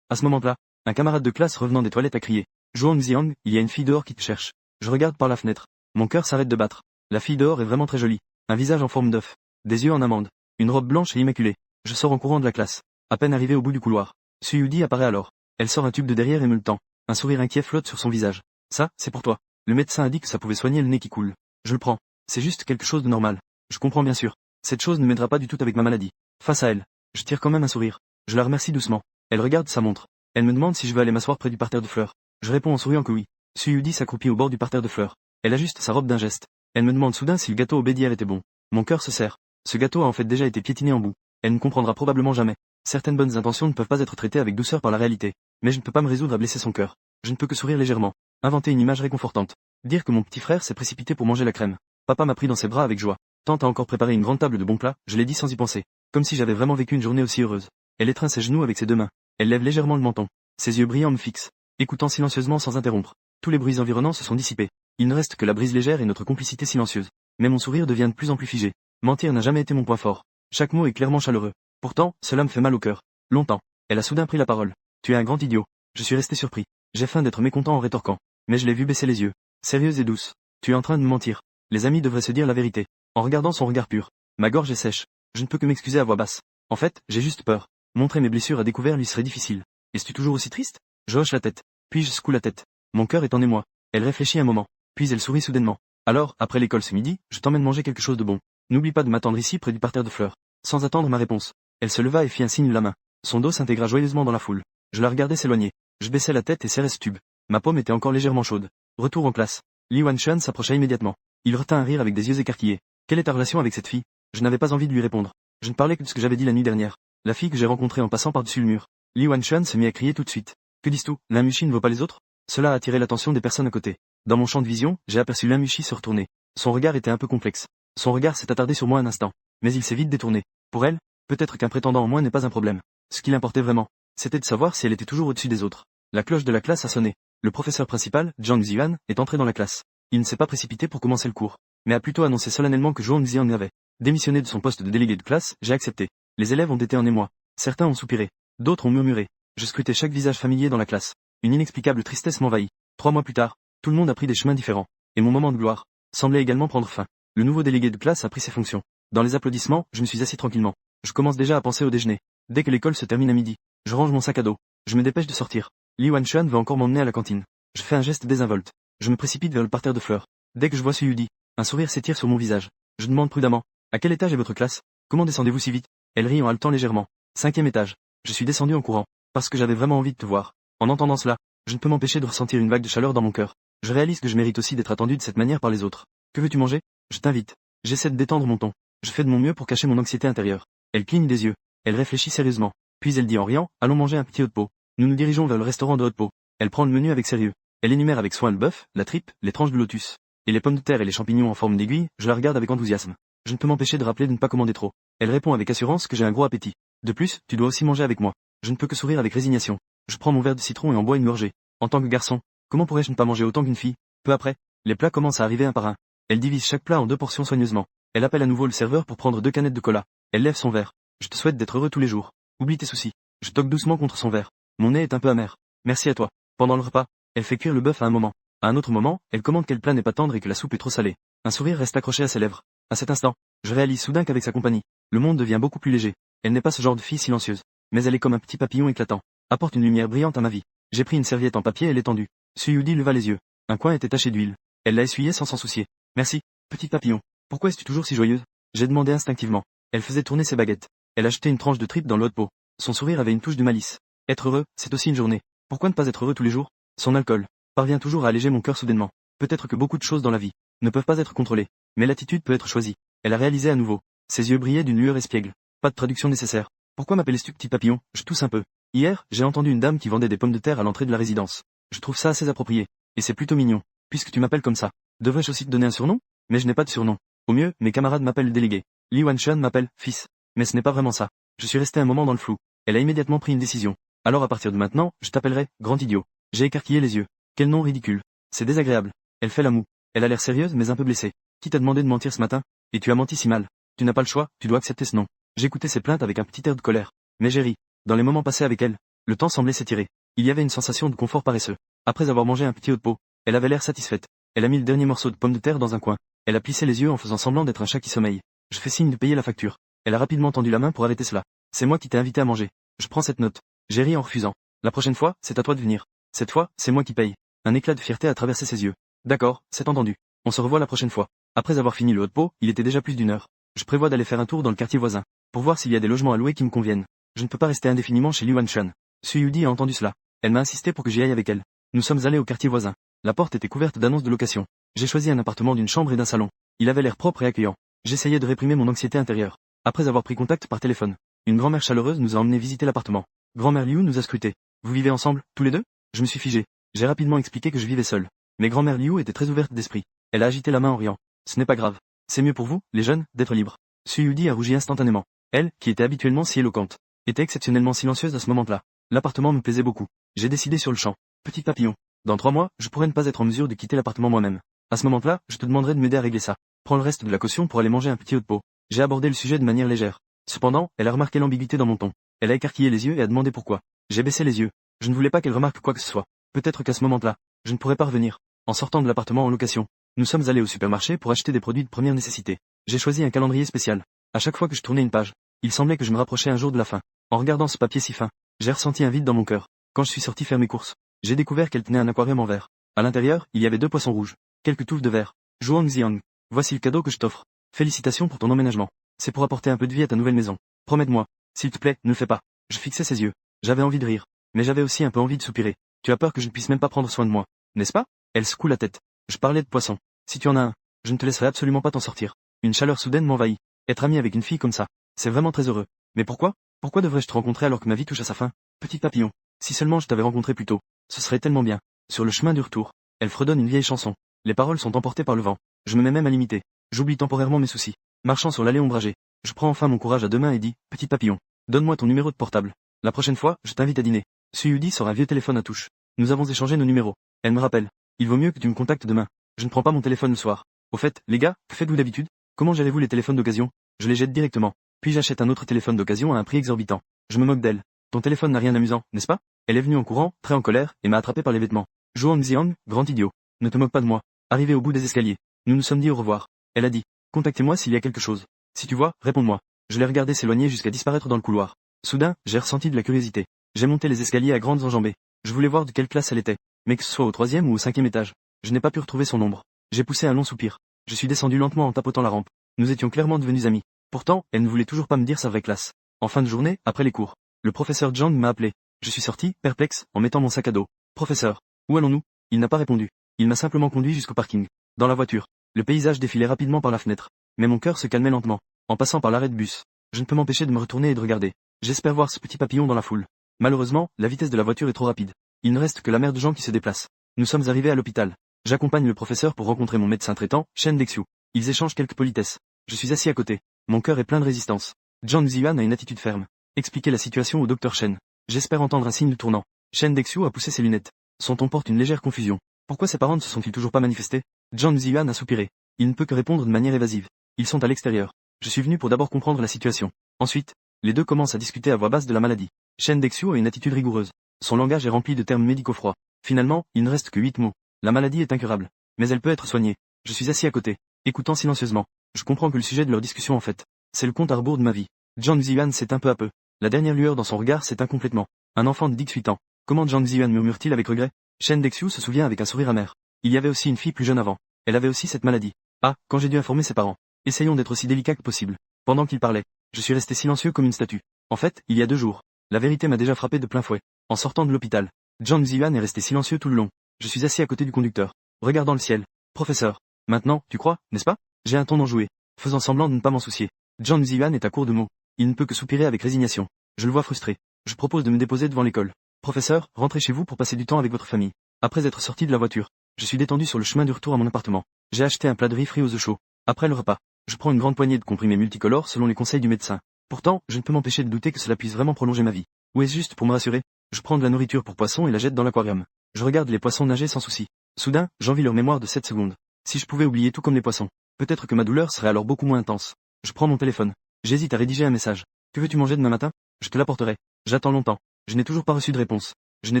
À ce moment-là, un camarade de classe revenant des toilettes a crié. Zhuang Zihan, il y a une fille dehors qui te cherche. Je regarde par la fenêtre. Mon cœur s'arrête de battre. La fille dehors est vraiment très jolie. Un visage en forme d'œuf. Des yeux en amande. Une robe blanche et immaculée. Je sors en courant de la classe. À peine arrivé au bout du couloir. Suyudi apparaît alors. Elle sort un tube de derrière et me le tend. Un sourire inquiet flotte sur son visage. Ça, c'est pour toi. Le médecin a dit que ça pouvait soigner le nez qui coule. Je le prends. C'est juste quelque chose de normal. Je comprends bien sûr. Cette chose ne m'aidera pas du tout avec ma maladie. Face à elle, je tire quand même un sourire. Je la remercie doucement. Elle regarde sa montre. Elle me demande si je veux aller m'asseoir près du parterre de fleurs. Je réponds en souriant que oui. Suyudi s'accroupit au bord du parterre de fleurs. Elle ajuste sa robe d'un geste. Elle me demande soudain si le gâteau au baies d'hier était bon. Mon cœur se serre. Ce gâteau a en fait déjà été piétiné en bout. Elle ne comprendra probablement jamais. Certaines bonnes intentions ne peuvent pas être traitées avec douceur par la réalité. Mais je ne peux pas me résoudre à blesser son cœur. Je ne peux que sourire légèrement. Inventer une image réconfortante. Dire que mon petit frère s'est précipité pour manger la crème. Papa m'a pris dans ses bras avec joie. Tante a encore préparé une grande table de bons plats, je l'ai dit sans y penser. Comme si j'avais vraiment vécu une journée aussi heureuse. Elle étreint ses genoux avec ses deux mains. Elle lève légèrement le menton. Ses yeux brillants me fixent. Écoutant silencieusement sans interrompre. Tous les bruits environnants se sont dissipés. Il ne reste que la brise légère et notre complicité silencieuse. Mais mon sourire devient de plus en plus figé. Mentir n'a jamais été mon point fort. Chaque mot est clairement chaleureux. Pourtant, cela me fait mal au cœur. Longtemps. Elle a soudain pris la parole. Tu es un grand idiot. Je suis resté surpris. J'ai faim d'être mécontent en rétorquant. Mais je l'ai vu baisser les yeux. Sérieuse et douce. Tu es en train de me mentir. Les amis devraient se dire la vérité. En regardant son regard pur. Ma gorge est sèche. Je ne peux que m'excuser à voix basse. En fait, j'ai juste peur. Montrer mes blessures à découvert lui serait difficile. Es-tu toujours aussi triste? Je hoche la tête. Puis je secoue la tête. Mon cœur est en émoi. Elle réfléchit un moment. Puis elle sourit soudainement. Alors, après l'école ce midi, je t'emmène manger quelque chose de bon. N'oublie pas de m'attendre ici près du parterre de fleurs. Sans attendre ma réponse. Elle se leva et fit un signe de la main. Son dos s'intégra joyeusement dans la foule. Je la regardais s'éloigner. Je baissais la tête et serrais ce tube. Ma paume était encore légèrement chaude. Retour en classe. Li Wanchun s'approcha immédiatement. Il retint un rire avec des yeux écarquillés. Quelle est ta relation avec cette fille? Je n'avais pas envie de lui répondre. Je ne parlais que de ce que j'avais dit la nuit dernière. La fille que j'ai rencontrée en passant par-dessus le mur. Li Wanchun se mit à crier tout de suite. Que dis-tu? L'un Mushi ne vaut pas les autres? Cela a attiré l'attention des personnes à côté. Dans mon champ de vision, j'ai aperçu l'un Mushi se retourner. Son regard était un peu complexe. Son regard s'est attardé sur moi un instant. Mais il s'est vite détourné. Pour elle, peut-être qu'un prétendant en moins n'est pas un problème. Ce qui l'importait vraiment, c'était de savoir si elle était toujours au-dessus des autres. La cloche de la classe a sonné. Le professeur principal, Zhang Ziyan, est entré dans la classe. Il ne s'est pas précipité pour commencer le cours, mais a plutôt annoncé solennellement que Zhang Ziyan avait démissionné de son poste de délégué de classe. J'ai accepté. Les élèves ont été en émoi. Certains ont soupiré. D'autres ont murmuré. Je scrutais chaque visage familier dans la classe. Une inexplicable tristesse m'envahit. 3 mois plus tard, tout le monde a pris des chemins différents. Et mon moment de gloire semblait également prendre fin. Le nouveau délégué de classe a pris ses fonctions. Dans les applaudissements, je me suis assis tranquillement. Je commence déjà à penser au déjeuner. Dès que l'école se termine à midi, je range mon sac à dos. Je me dépêche de sortir. Li Wanchun veut encore m'emmener à la cantine. Je fais un geste désinvolte. Je me précipite vers le parterre de fleurs. Dès que je vois Suyudi, un sourire s'étire sur mon visage. Je demande prudemment. À quel étage est votre classe? Comment descendez-vous si vite? Elle rit en haletant légèrement. 5e étage. Je suis descendu en courant. Parce que j'avais vraiment envie de te voir. En entendant cela, je ne peux m'empêcher de ressentir une vague de chaleur dans mon cœur. Je réalise que je mérite aussi d'être attendu de cette manière par les autres. Que veux-tu manger? Je t'invite. J'essaie de détendre mon ton. Je fais de mon mieux pour cacher mon anxiété intérieure. Elle cligne des yeux. Elle réfléchit sérieusement. Puis elle dit en riant, allons manger un petit haut-de-pot. Nous nous dirigeons vers le restaurant de haut-de-pot. Elle prend le menu avec sérieux. Elle énumère avec soin le bœuf, la tripe, les tranches de lotus. Et les pommes de terre et les champignons en forme d'aiguille, je la regarde avec enthousiasme. Je ne peux m'empêcher de rappeler de ne pas commander trop. Elle répond avec assurance que j'ai un gros appétit. De plus, tu dois aussi manger avec moi. Je ne peux que sourire avec résignation. Je prends mon verre de citron et en bois une gorgée. En tant que garçon, comment pourrais-je ne pas manger autant qu'une fille? Peu après, les plats commencent à arriver un par un. Elle divise chaque plat en 2 portions soigneusement. Elle appelle à nouveau le serveur pour prendre 2 canettes de cola. Elle lève son verre. Je te souhaite d'être heureux tous les jours. Oublie tes soucis. Je toque doucement contre son verre. Mon nez est un peu amer. Merci à toi. Pendant le repas, elle fait cuire le bœuf à un moment. À un autre moment, elle commande que le plat n'est pas tendre et que la soupe est trop salée. Un sourire reste accroché à ses lèvres. À cet instant, je réalise soudain qu'avec sa compagnie, le monde devient beaucoup plus léger. Elle n'est pas ce genre de fille silencieuse. Mais elle est comme un petit papillon éclatant. Apporte une lumière brillante à ma vie. J'ai pris une serviette en papier et l'étendue. Suyudi leva les yeux. Un coin était taché d'huile. Elle l'a essuyé sans s'en soucier. Merci, petit papillon. Pourquoi es-tu toujours si joyeuse? J'ai demandé instinctivement. Elle faisait tourner ses baguettes. Elle achetait une tranche de tripe dans le haut de pot. Son sourire avait une touche de malice. Être heureux, c'est aussi une journée. Pourquoi ne pas être heureux tous les jours? Son alcool parvient toujours à alléger mon cœur soudainement. Peut-être que beaucoup de choses dans la vie ne peuvent pas être contrôlées, mais l'attitude peut être choisie. Elle a réalisé à nouveau. Ses yeux brillaient d'une lueur espiègle. Pas de traduction nécessaire. Pourquoi m'appelles-tu petit papillon? Je tousse un peu. Hier, j'ai entendu une dame qui vendait des pommes de terre à l'entrée de la résidence. Je trouve ça assez approprié. Et c'est plutôt mignon. Puisque tu m'appelles comme ça, devrais-je aussi te donner un surnom? Mais je n'ai pas de surnom. Au mieux, mes camarades m'appellent le délégué. Li Wanchun m'appelle fils. Mais ce n'est pas vraiment ça. Je suis resté un moment dans le flou. Elle a immédiatement pris une décision. Alors à partir de maintenant, je t'appellerai grand idiot. J'ai écarquillé les yeux. Quel nom ridicule. C'est désagréable. Elle fait la moue. Elle a l'air sérieuse mais un peu blessée. Qui t'a demandé de mentir ce matin? Et tu as menti si mal. Tu n'as pas le choix, tu dois accepter ce nom. J'écoutais ses plaintes avec un petit air de colère. Mais j'ai ri. Dans les moments passés avec elle, le temps semblait s'étirer. Il y avait une sensation de confort paresseux. Après avoir mangé un petit haut de pot, elle avait l'air satisfaite. Elle a mis le dernier morceau de pomme de terre dans un coin. Elle a plissé les yeux en faisant semblant d'être un chat qui sommeille. Je fais signe de payer la facture. Elle a rapidement tendu la main pour arrêter cela. C'est moi qui t'ai invité à manger. Je prends cette note. J'ai ri en refusant. La prochaine fois, c'est à toi de venir. Cette fois, c'est moi qui paye. Un éclat de fierté a traversé ses yeux. D'accord, c'est entendu. On se revoit la prochaine fois. Après avoir fini le haut de pot, il était déjà plus d'1 heure. Je prévois d'aller faire un tour dans le quartier voisin, pour voir s'il y a des logements à louer qui me conviennent. Je ne peux pas rester indéfiniment chez Li Wanchun. Suyudi a entendu cela. Elle m'a insisté pour que j'y aille avec elle. Nous sommes allés au quartier voisin. La porte était couverte d'annonces de location. J'ai choisi un appartement d'une chambre et d'un salon. Il avait l'air propre et accueillant. J'essayais de réprimer mon anxiété intérieure. Après avoir pris contact par téléphone, une grand-mère chaleureuse nous a emmenés visiter l'appartement. Grand-mère Liu nous a scrutés. Vous vivez ensemble, tous les deux? Je me suis figé. J'ai rapidement expliqué que je vivais seul. Mais grand-mère Liu était très ouverte d'esprit. Elle a agité la main en riant. Ce n'est pas grave. C'est mieux pour vous, les jeunes, d'être libres. Suyudi a rougi instantanément. Elle, qui était habituellement si éloquente, était exceptionnellement silencieuse à ce moment-là. L'appartement me plaisait beaucoup. J'ai décidé sur le champ. Petit papillon. Dans 3 mois, je pourrais ne pas être en mesure de quitter l'appartement moi-même. À ce moment-là, je te demanderai de m'aider à régler ça. Prends le reste de la caution pour aller manger un petit haut de pot. J'ai abordé le sujet de manière légère. Cependant, elle a remarqué l'ambiguïté dans mon ton. Elle a écarquillé les yeux et a demandé pourquoi. J'ai baissé les yeux. Je ne voulais pas qu'elle remarque quoi que ce soit. Peut-être qu'à ce moment-là, je ne pourrais pas revenir. En sortant de l'appartement en location, nous sommes allés au supermarché pour acheter des produits de première nécessité. J'ai choisi un calendrier spécial. À chaque fois que je tournais une page, il semblait que je me rapprochais un jour de la fin. En regardant ce papier si fin, j'ai ressenti un vide dans mon cœur. Quand je suis sorti faire mes courses, j'ai découvert qu'elle tenait un aquarium en verre. À l'intérieur, il y avait 2 poissons rouges, quelques touffes de verre. Zhuang Ziang, voici le cadeau que je t'offre. Félicitations pour ton emménagement. C'est pour apporter un peu de vie à ta nouvelle maison. Promets-moi, s'il te plaît, ne le fais pas. Je fixais ses yeux. J'avais envie de rire, mais j'avais aussi un peu envie de soupirer. Tu as peur que je ne puisse même pas prendre soin de moi, n'est-ce pas? Elle secoue la tête. Je parlais de poissons. Si tu en as un, je ne te laisserai absolument pas t'en sortir. Une chaleur soudaine m'envahit. Être ami avec une fille comme ça, c'est vraiment très heureux. Mais pourquoi? Pourquoi devrais-je te rencontrer alors que ma vie touche à sa fin? Petit papillon. Si seulement je t'avais rencontré plus tôt. Ce serait tellement bien. Sur le chemin du retour, elle fredonne une vieille chanson. Les paroles sont emportées par le vent. Je me mets même à l'imiter. J'oublie temporairement mes soucis. Marchant sur l'allée ombragée, je prends enfin mon courage à 2 mains et dis, petit papillon, donne-moi ton numéro de portable. La prochaine fois, je t'invite à dîner. Suyudi sort un vieux téléphone à touche. Nous avons échangé nos numéros. Elle me rappelle. Il vaut mieux que tu me contactes demain. Je ne prends pas mon téléphone le soir. Au fait, les gars, que faites-vous d'habitude? Comment gérez-vous les téléphones d'occasion? Je les jette directement. Puis j'achète un autre téléphone d'occasion à un prix exorbitant. Je me moque d'elle. Ton téléphone n'a rien d'amusant, n'est-ce pas? Elle est venue en courant, très en colère, et m'a attrapé par les vêtements. Zhuang Ziang, grand idiot. Ne te moque pas de moi. Arrivé au bout des escaliers, nous nous sommes dit au revoir. Elle a dit, contactez-moi s'il y a quelque chose. Si tu vois, réponds-moi. Je l'ai regardé s'éloigner jusqu'à disparaître dans le couloir. Soudain, j'ai ressenti de la curiosité. J'ai monté les escaliers à grandes enjambées. Je voulais voir de quelle classe elle était. Mais que ce soit au 3e ou au 5e étage, je n'ai pas pu retrouver son ombre. J'ai poussé un long soupir. Je suis descendu lentement en tapotant la rampe. Nous étions clairement devenus amis. Pourtant, elle ne voulait toujours pas me dire sa vraie classe. En fin de journée, après les cours, le professeur Zhang m'a appelé. Je suis sorti, perplexe, en mettant mon sac à dos. Professeur, où allons-nous? Il n'a pas répondu. Il m'a simplement conduit jusqu'au parking. Dans la voiture, le paysage défilait rapidement par la fenêtre. Mais mon cœur se calmait lentement. En passant par l'arrêt de bus, je ne peux m'empêcher de me retourner et de regarder. J'espère voir ce petit papillon dans la foule. Malheureusement, la vitesse de la voiture est trop rapide. Il ne reste que la mère de Jean qui se déplace. Nous sommes arrivés à l'hôpital. J'accompagne le professeur pour rencontrer mon médecin traitant, Shen Dexiu. Ils échangent quelques politesses. Je suis assis à côté. Mon cœur est plein de résistance. Zhang Ziyuan a une attitude ferme. Expliquer la situation au docteur Shen. J'espère entendre un signe de tournant. Shen Dexiu a poussé ses lunettes. Son ton porte une légère confusion. Pourquoi ses parents ne se sont-ils toujours pas manifestés? Zhang Ziyuan a soupiré. Il ne peut que répondre de manière évasive. Ils sont à l'extérieur. Je suis venu pour d'abord comprendre la situation. Ensuite, les deux commencent à discuter à voix basse de la maladie. Shen Dexiu a une attitude rigoureuse. Son langage est rempli de termes médicaux froids. Finalement, il ne reste que 8 mots. La maladie est incurable. Mais elle peut être soignée. Je suis assis à côté, écoutant silencieusement. Je comprends que le sujet de leur discussion en fait, c'est le compte à rebours de ma vie. Zhang Ziyuan s'éteint peu à peu. La dernière lueur dans son regard s'éteint complètement. Un enfant de 18 ans. Comment Zhang Ziyuan murmure-t-il avec regret? Shen Dexiu se souvient avec un sourire amer. Il y avait aussi une fille plus jeune avant. Elle avait aussi cette maladie. Ah, quand j'ai dû informer ses parents. Essayons d'être aussi délicats que possible. Pendant qu'il parlait, je suis resté silencieux comme une statue. En fait, il y a 2 jours, la vérité m'a déjà frappé de plein fouet. En sortant de l'hôpital, Zhang Ziyuan est resté silencieux tout le long. Je suis assis à côté du conducteur, regardant le ciel. Professeur, maintenant, tu crois, n'est-ce pas? J'ai un ton d'enjoué, faisant semblant de ne pas m'en soucier. Zhang Ziyuan est à court de mots. Il ne peut que soupirer avec résignation. Je le vois frustré. Je propose de me déposer devant l'école. Professeur, rentrez chez vous pour passer du temps avec votre famille. Après être sorti de la voiture, je suis détendu sur le chemin du retour à mon appartement. J'ai acheté un plat de riz frit aux œufs chauds. Après le repas, je prends une grande poignée de comprimés multicolores selon les conseils du médecin. Pourtant, je ne peux m'empêcher de douter que cela puisse vraiment prolonger ma vie. Ou est-ce juste pour me rassurer? Je prends de la nourriture pour poissons et la jette dans l'aquarium. Je regarde les poissons nager sans souci. Soudain, j'envie leur mémoire de 7 secondes. Si je pouvais oublier tout comme les poissons, peut-être que ma douleur serait alors beaucoup moins intense. Je prends mon téléphone. J'hésite à rédiger un message. Que veux-tu manger demain matin? Je te l'apporterai. J'attends longtemps. Je n'ai toujours pas reçu de réponse. Je n'ai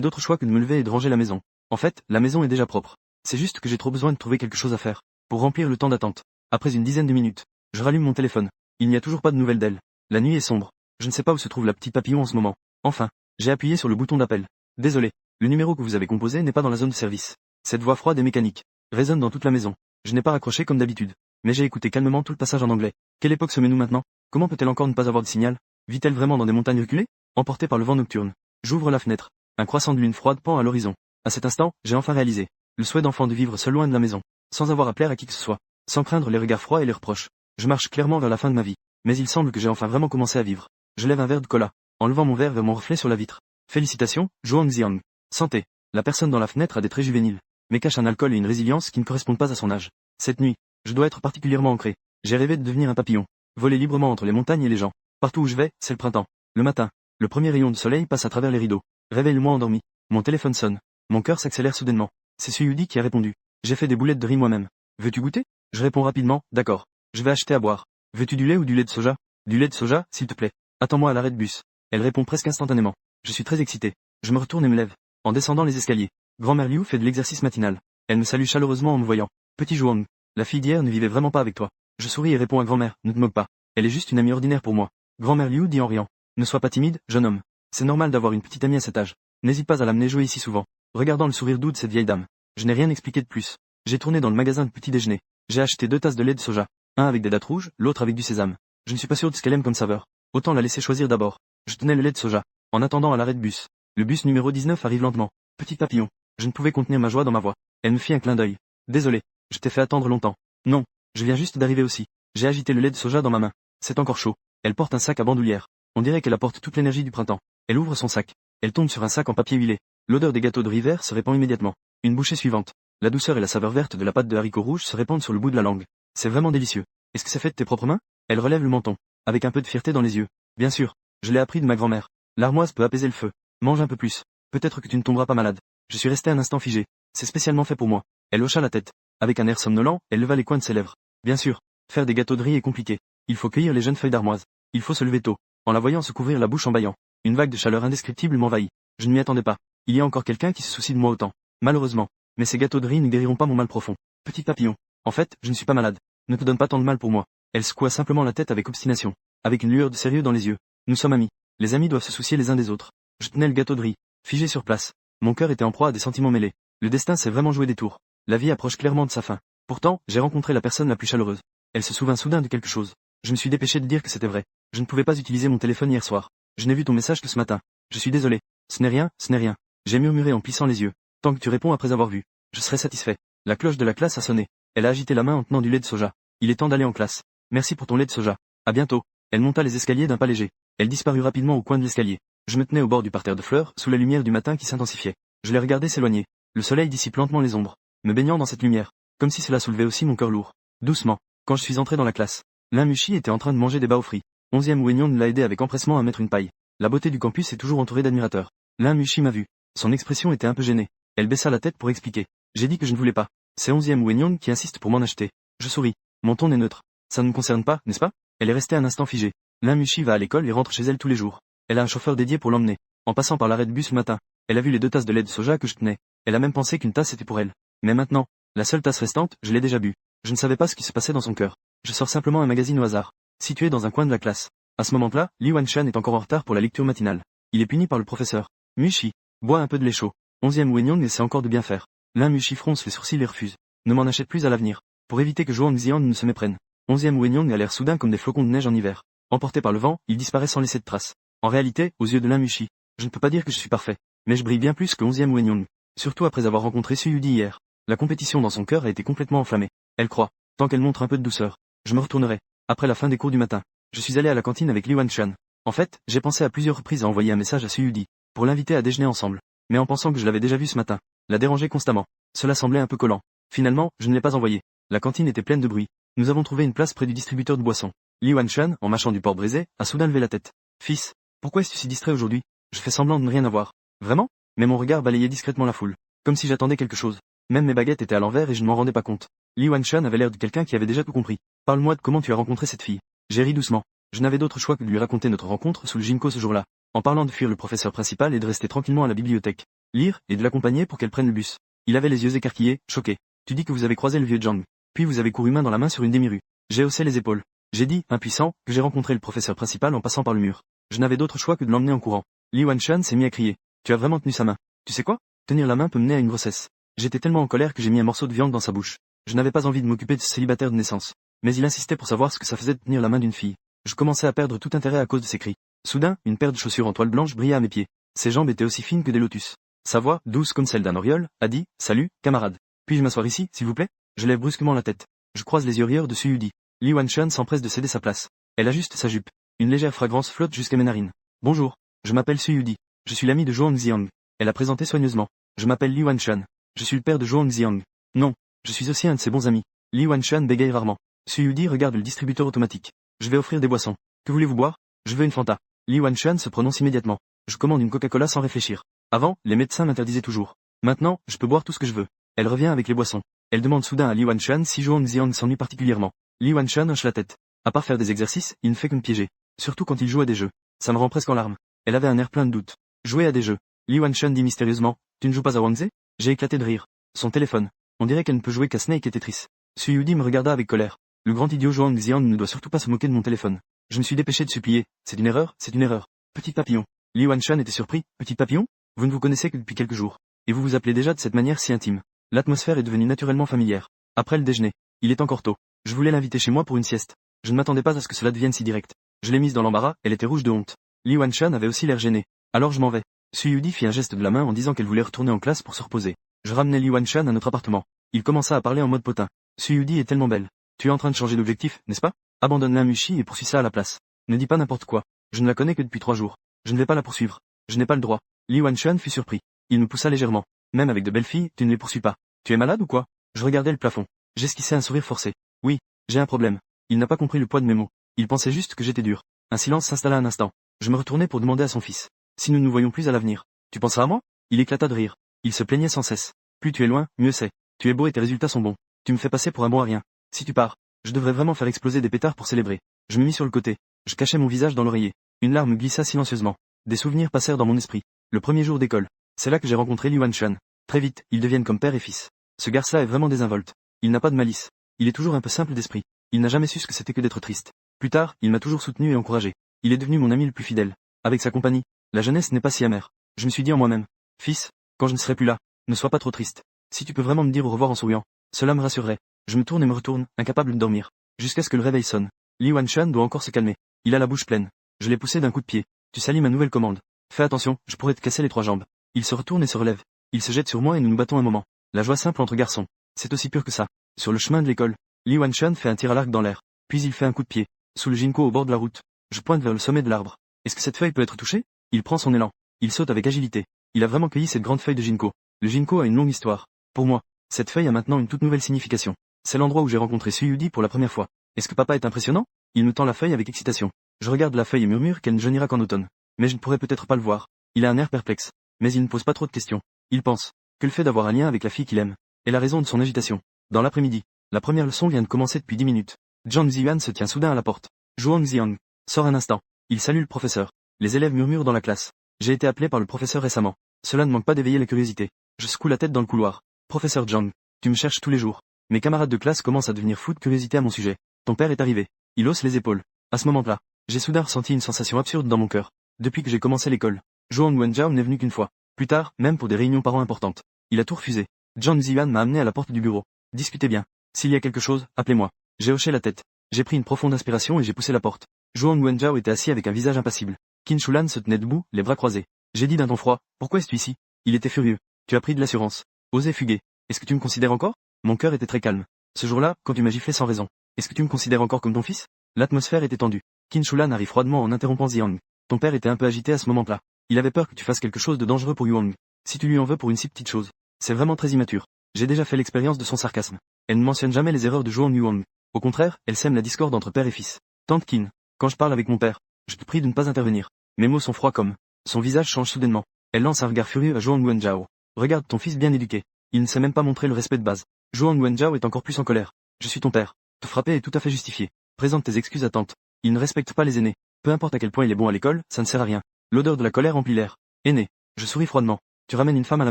d'autre choix que de me lever et de ranger la maison. En fait, la maison est déjà propre. C'est juste que j'ai trop besoin de trouver quelque chose à faire. Pour remplir le temps d'attente. Après une dizaine de minutes, je rallume mon téléphone. Il n'y a toujours pas de nouvelles d'elle. La nuit est sombre. Je ne sais pas où se trouve la petite papillon en ce moment. Enfin, j'ai appuyé sur le bouton d'appel. Désolé. Le numéro que vous avez composé n'est pas dans la zone de service. Cette voix froide et mécanique résonne dans toute la maison. Je n'ai pas raccroché comme d'habitude. Mais j'ai écouté calmement tout le passage en anglais. Quelle époque sommes-nous maintenant? Comment peut-elle encore ne pas avoir de signal? Vit-elle vraiment dans des montagnes reculées? Emportée par le vent nocturne. J'ouvre la fenêtre. Un croissant de lune froide pend à l'horizon. À cet instant, j'ai enfin réalisé le souhait d'enfant de vivre seul loin de la maison, sans avoir à plaire à qui que ce soit, sans craindre les regards froids et les reproches. Je marche clairement vers la fin de ma vie. Mais il semble que j'ai enfin vraiment commencé à vivre. Je lève un verre de cola, en levant mon verre vers mon reflet sur la vitre. Félicitations, Zhuang Ziang. Santé. La personne dans la fenêtre a des traits juvéniles, mais cache un alcool et une résilience qui ne correspondent pas à son âge. Cette nuit, je dois être particulièrement ancré. J'ai rêvé de devenir un papillon, voler librement entre les montagnes et les gens. Partout où je vais, c'est le printemps. Le matin, le premier rayon de soleil passe à travers les rideaux. Réveille-moi endormi. Mon téléphone sonne. Mon cœur s'accélère soudainement. C'est Suyudi qui a répondu. J'ai fait des boulettes de riz moi-même. Veux-tu goûter? Je réponds rapidement, d'accord. Je vais acheter à boire. Veux-tu du lait ou du lait de soja? Du lait de soja, s'il te plaît. Attends-moi à l'arrêt de bus. Elle répond presque instantanément. Je suis très excité. Je me retourne et me lève. En descendant les escaliers, grand-mère Liu fait de l'exercice matinal. Elle me salue chaleureusement en me voyant. Petit Zhuang, la fille d'hier ne vivait vraiment pas avec toi. Je souris et réponds à grand-mère, ne te moque pas. Elle est juste une amie ordinaire pour moi. Grand-mère Liu dit en riant. Ne sois pas timide, jeune homme. C'est normal d'avoir une petite amie à cet âge. N'hésite pas à l'amener jouer ici souvent. Regardant le sourire doux de cette vieille dame, je n'ai rien expliqué de plus. J'ai tourné dans le magasin de petit déjeuner. J'ai acheté 2 tasses de lait de soja. Un avec des dattes rouges, l'autre avec du sésame. Je ne suis pas sûr de ce qu'elle aime comme saveur. Autant la laisser choisir d'abord. Je tenais le lait de soja. En attendant à l'arrêt de bus. Le bus numéro 19 arrive lentement. Petit papillon. Je ne pouvais contenir ma joie dans ma voix. Elle me fit un clin d'œil. Désolé. Je t'ai fait attendre longtemps. Non. Je viens juste d'arriver aussi. J'ai agité le lait de soja dans ma main. C'est encore chaud. Elle porte un sac à bandoulière. On dirait qu'elle apporte toute l'énergie du printemps. Elle ouvre son sac. Elle tombe sur un sac en papier huilé. L'odeur des gâteaux de riz vert se répand immédiatement. Une bouchée suivante. La douceur et la saveur verte de la pâte de haricots rouges se répandent sur le bout de la langue. C'est vraiment délicieux. Est-ce que c'est fait de tes propres mains? Elle relève le menton. Avec un peu de fierté dans les yeux. Bien sûr. Je l'ai appris de ma grand-mère. L'armoise peut apaiser le feu. Mange un peu plus. Peut-être que tu ne tomberas pas malade. Je suis resté un instant figé. C'est spécialement fait pour moi. Elle hocha la tête. Avec un air somnolent, elle leva les coins de ses lèvres. Bien sûr. Faire des gâteaux de riz est compliqué. Il faut cueillir les jeunes feuilles d'armoise. Il faut se lever tôt. En la voyant se couvrir la bouche en bâillant. Une vague de chaleur indescriptible m'envahit. Je ne m'y attendais pas. Il y a encore quelqu'un qui se soucie de moi autant. Malheureusement. Mais ces gâteaux de riz ne guériront pas mon mal profond. Petit papillon. En fait, je ne suis pas malade. Ne te donne pas tant de mal pour moi. Elle secoua simplement la tête avec obstination. Avec une lueur de sérieux dans les yeux. Nous sommes amis. Les amis doivent se soucier les uns des autres. Je tenais le gâteau de riz. Figé sur place. Mon cœur était en proie à des sentiments mêlés. Le destin s'est vraiment joué des tours. La vie approche clairement de sa fin. Pourtant, j'ai rencontré la personne la plus chaleureuse. Elle se souvint soudain de quelque chose. Je me suis dépêché de dire que c'était vrai. Je ne pouvais pas utiliser mon téléphone hier soir. Je n'ai vu ton message que ce matin. Je suis désolé. Ce n'est rien, ce n'est rien. J'ai murmuré en plissant les yeux. Tant que tu réponds après avoir vu. Je serai satisfait. La cloche de la classe a sonné. Elle a agité la main en tenant du lait de soja. Il est temps d'aller en classe. Merci pour ton lait de soja. À bientôt. Elle monta les escaliers d'un pas léger. Elle disparut rapidement au coin de l'escalier. Je me tenais au bord du parterre de fleurs, sous la lumière du matin qui s'intensifiait. Je les regardais s'éloigner. Le soleil dissipe lentement les ombres, me baignant dans cette lumière, comme si cela soulevait aussi mon cœur lourd. Doucement, quand je suis entré dans la classe, Lin Mushi était en train de manger des bao frits. 11e Wenyon l'a aidé avec empressement à mettre une paille. La beauté du campus est toujours entourée d'admirateurs. Lin Mushi m'a vu. Son expression était un peu gênée. Elle baissa la tête pour expliquer. J'ai dit que je ne voulais pas. C'est 11e Wenyon qui insiste pour m'en acheter. Je souris. Mon ton est neutre. Ça ne me concerne pas, n'est-ce pas? Elle est restée un instant figée. Lin Mushi va à l'école et rentre chez elle tous les jours. Elle a un chauffeur dédié pour l'emmener. En passant par l'arrêt de bus le matin, elle a vu les 2 tasses de lait de soja que je tenais. Elle a même pensé qu'une tasse était pour elle. Mais maintenant, la seule tasse restante, je l'ai déjà bu. Je ne savais pas ce qui se passait dans son cœur. Je sors simplement un magazine au hasard, situé dans un coin de la classe. À ce moment-là, Li Wanshan est encore en retard pour la lecture matinale. Il est puni par le professeur. Mushi, bois un peu de lait chaud. 11e Wenyon essaie encore de bien faire. Lin Mushi fronce les sourcils et refuse. Ne m'en achète plus à l'avenir. Pour éviter que Zhuang Xian ne se méprenne. 11e Wenyon a l'air soudain comme des flocons de neige en hiver. Emporté par le vent, il disparaît sans laisser de traces. En réalité, aux yeux de Lin Mushi, je ne peux pas dire que je suis parfait. Mais je brille bien plus que 11e Wenyon. Surtout après avoir rencontré Su Yudi hier. La compétition dans son cœur a été complètement enflammée. Elle croit. Tant qu'elle montre un peu de douceur. Je me retournerai. Après la fin des cours du matin. Je suis allé à la cantine avec Li Wanshan. En fait, j'ai pensé à plusieurs reprises à envoyer un message à Su Yudi. Pour l'inviter à déjeuner ensemble. Mais en pensant que je l'avais déjà vu ce matin. La déranger constamment. Cela semblait un peu collant. Finalement, je ne l'ai pas envoyé. La cantine était pleine de bruit. Nous avons trouvé une place près du distributeur de boissons. Li Wanshan, en mâchant du porc braisé, a soudain levé la tête. Fils, pourquoi es-tu si distrait aujourd'hui? Je fais semblant de ne rien avoir. Vraiment? Mais mon regard balayait discrètement la foule. Comme si j'attendais quelque chose. Même mes baguettes étaient à l'envers et je ne m'en rendais pas compte. Li Wanshan avait l'air de quelqu'un qui avait déjà tout compris. Parle-moi de comment tu as rencontré cette fille. J'ai ri doucement. Je n'avais d'autre choix que de lui raconter notre rencontre sous le Jinko ce jour-là. En parlant de fuir le professeur principal et de rester tranquillement à la bibliothèque. Lire, et de l'accompagner pour qu'elle prenne le bus. Il avait les yeux écarquillés, choqué. Tu dis que vous avez croisé le vieux Zhang. Puis vous avez couru main dans la main sur une demi-rue. J'ai haussé les épaules. J'ai dit, impuissant, que j'ai rencontré le professeur principal en passant par le mur. Je n'avais d'autre choix que de l'emmener en courant. Li Wanshan s'est mis à crier. Tu as vraiment tenu sa main. Tu sais quoi? Tenir la main peut mener à une grossesse. J'étais tellement en colère que j'ai mis un morceau de viande dans sa bouche. Je n'avais pas envie de m'occuper de ce célibataire de naissance. Mais il insistait pour savoir ce que ça faisait de tenir la main d'une fille. Je commençais à perdre tout intérêt à cause de ses cris. Soudain, une paire de chaussures en toile blanche brilla à mes pieds. Ses jambes étaient aussi fines que des lotus. Sa voix, douce comme celle d'un oriole, a dit, salut, camarade. Puis-je m'asseoir ici, s'il vous plaît? Je lève brusquement la tête. Je croise les yeux rieurs de Su Yudi. Li Wanshan s'empresse de céder sa place. Elle ajuste sa jupe. Une légère fragrance flotte jusqu'à mes narines. Bonjour. Je m'appelle Su Yudi. Je suis l'ami de Zhuang Xiang. Elle a présenté soigneusement. Je m'appelle Li Wanshan. Je suis le père de Zhuang Xiang. Non. Je suis aussi un de ses bons amis. Li Wanshan bégaye rarement. Su Yudi regarde le distributeur automatique. Je vais offrir des boissons. Que voulez-vous boire? Je veux une Fanta. Li Wanshan se prononce immédiatement. Je commande une Coca-Cola sans réfléchir. Avant, les médecins m'interdisaient toujours. Maintenant, je peux boire tout ce que je veux. Elle revient avec les boissons. Elle demande soudain à Li Wanshan si Zhuang Xiang s'ennuie particulièrement. Li Wanshan hoche la tête. À part faire des exercices, il ne fait que me piéger. Surtout quand il joue à des jeux. Ça me rend presque en larmes. Elle avait un air plein de doute. Jouer à des jeux. Lee Wan-chun dit mystérieusement, tu ne joues pas à Wangzhe? J'ai éclaté de rire. Son téléphone. On dirait qu'elle ne peut jouer qu'à Snake et Tetris. Su Yudi me regarda avec colère. Le grand idiot Zhuang Xian ne doit surtout pas se moquer de mon téléphone. Je me suis dépêché de supplier. C'est une erreur, c'est une erreur. Petit papillon. Lee Wan-chun était surpris. Petit papillon? Vous ne vous connaissez que depuis quelques jours. Et vous vous appelez déjà de cette manière si intime. L'atmosphère est devenue naturellement familière. Après le déjeuner. Il est encore tôt. Je voulais l'inviter chez moi pour une sieste. Je ne m'attendais pas à ce que cela devienne si direct. Je l'ai mise dans l'embarras, elle était rouge de honte. Lee Wan-chun avait aussi l'air gêné. Alors je m'en vais. Su Yudi fit un geste de la main en disant qu'elle voulait retourner en classe pour se reposer. Je ramenai Lee Wan-chun à notre appartement. Il commença à parler en mode potin. Su Yudi est tellement belle. Tu es en train de changer d'objectif, n'est-ce pas? Abandonne l'Inmushi et poursuis ça à la place. Ne dis pas n'importe quoi. Je ne la connais que depuis 3 jours. Je ne vais pas la poursuivre. Je n'ai pas le droit. Lee Wan-chun fut surpris. Il me poussa légèrement. Même avec de belles filles, tu ne les poursuis pas. Tu es malade ou quoi? Je regardais le plafond. J'esquissais un sourire forcé. Oui, j'ai un problème. Il n'a pas compris le poids de mes mots. Il pensait juste que j'étais dur. Un silence s'installa un instant. Je me retournai pour demander à son fils. Si nous ne nous voyons plus à l'avenir, tu penseras à moi? Il éclata de rire. Il se plaignait sans cesse. Plus tu es loin, mieux c'est. Tu es beau et tes résultats sont bons. Tu me fais passer pour un bon à rien. Si tu pars, je devrais vraiment faire exploser des pétards pour célébrer. Je me mis sur le côté. Je cachai mon visage dans l'oreiller. Une larme glissa silencieusement. Des souvenirs passèrent dans mon esprit. Le premier jour d'école. C'est là que j'ai rencontré Lee Wan-chun. Très vite, ils deviennent comme père et fils. Ce garçon est vraiment désinvolte. Il n'a pas de malice. Il est toujours un peu simple d'esprit. Il n'a jamais su ce que c'était que d'être triste. Plus tard, il m'a toujours soutenu et encouragé. Il est devenu mon ami le plus fidèle. Avec sa compagnie, la jeunesse n'est pas si amère. Je me suis dit en moi-même, fils, quand je ne serai plus là, ne sois pas trop triste. Si tu peux vraiment me dire au revoir en souriant, cela me rassurerait. Je me tourne et me retourne, incapable de dormir, jusqu'à ce que le réveil sonne. Lee Wan-chun doit encore se calmer. Il a la bouche pleine. Je l'ai poussé d'un coup de pied. Tu salis ma nouvelle commande. Fais attention, je pourrais te casser les 3 jambes. Il se retourne et se relève. Il se jette sur moi et nous nous battons un moment. La joie simple entre garçons. C'est aussi pur que ça. Sur le chemin de l'école, Lee Wan-chun fait un tir à l'arc dans l'air. Puis il fait un coup de pied. Sous le ginkgo au bord de la route. Je pointe vers le sommet de l'arbre. Est-ce que cette feuille peut être touchée? Il prend son élan. Il saute avec agilité. Il a vraiment cueilli cette grande feuille de ginkgo. Le ginkgo a une longue histoire. Pour moi, cette feuille a maintenant une toute nouvelle signification. C'est l'endroit où j'ai rencontré Su Yudi pour la première fois. Est-ce que papa est impressionnant? Il me tend la feuille avec excitation. Je regarde la feuille et murmure qu'elle ne jaunira qu'en automne. Mais je ne pourrais peut-être pas le voir. Il a un air perplexe. Mais il ne pose pas trop de questions. Il pense que le fait d'avoir un lien avec la fille qu'il aime est la raison de son agitation. Dans l'après-midi, la première leçon vient de commencer depuis 10 minutes. Zhang Ziyuan se tient soudain à la porte. Zhuang Xiang sort un instant. Il salue le professeur. Les élèves murmurent dans la classe. J'ai été appelé par le professeur récemment. Cela ne manque pas d'éveiller la curiosité. Je secoue la tête dans le couloir. Professeur Zhang, tu me cherches tous les jours. Mes camarades de classe commencent à devenir fous de curiosité à mon sujet. Ton père est arrivé. Il hausse les épaules. À ce moment-là, j'ai soudain ressenti une sensation absurde dans mon cœur. Depuis que j'ai commencé l'école, Zhuang Wenjiao n'est venu qu'une fois. Plus tard, même pour des réunions parents importantes. Il a tout refusé. Zhang Ziyuan m'a amené à la porte du bureau. Discutez bien. S'il y a quelque chose, appelez-moi. J'ai hoché la tête. J'ai pris une profonde inspiration et j'ai poussé la porte. Zhuang Wenjiao était assis avec un visage impassible. Qin Shulan se tenait debout, les bras croisés. J'ai dit d'un ton froid, pourquoi es-tu ici? Il était furieux. Tu as pris de l'assurance. Osez fuguer. Est-ce que tu me considères encore? Mon cœur était très calme. Ce jour-là, quand tu m'as giflé sans raison. Est-ce que tu me considères encore comme ton fils? L'atmosphère était tendue. Qin Shulan arrive froidement en interrompant Xiang. Ton père était un peu agité à ce moment-là. Il avait peur que tu fasses quelque chose de dangereux pour Yuang. Si tu lui en veux pour une si petite chose. C'est vraiment très immature. J'ai déjà fait l'expérience de son sarcasme. Elle ne mentionne jamais les erreurs de Zhuang Yuang. Au contraire, elle sème la discorde entre père et fils. Tante Qin, quand je parle avec mon père, je te prie de ne pas intervenir. Mes mots sont froids comme. Son visage change soudainement. Elle lance un regard furieux à Zhuang Wenjiao. Regarde ton fils bien éduqué. Il ne sait même pas montrer le respect de base. Zhuang Wenjiao est encore plus en colère. Je suis ton père. Te frapper est tout à fait justifié. Présente tes excuses à tante. Il ne respecte pas les aînés. Peu importe à quel point il est bon à l'école, ça ne sert à rien. L'odeur de la colère remplit l'air. Aîné. Je souris froidement. Tu ramènes une femme à la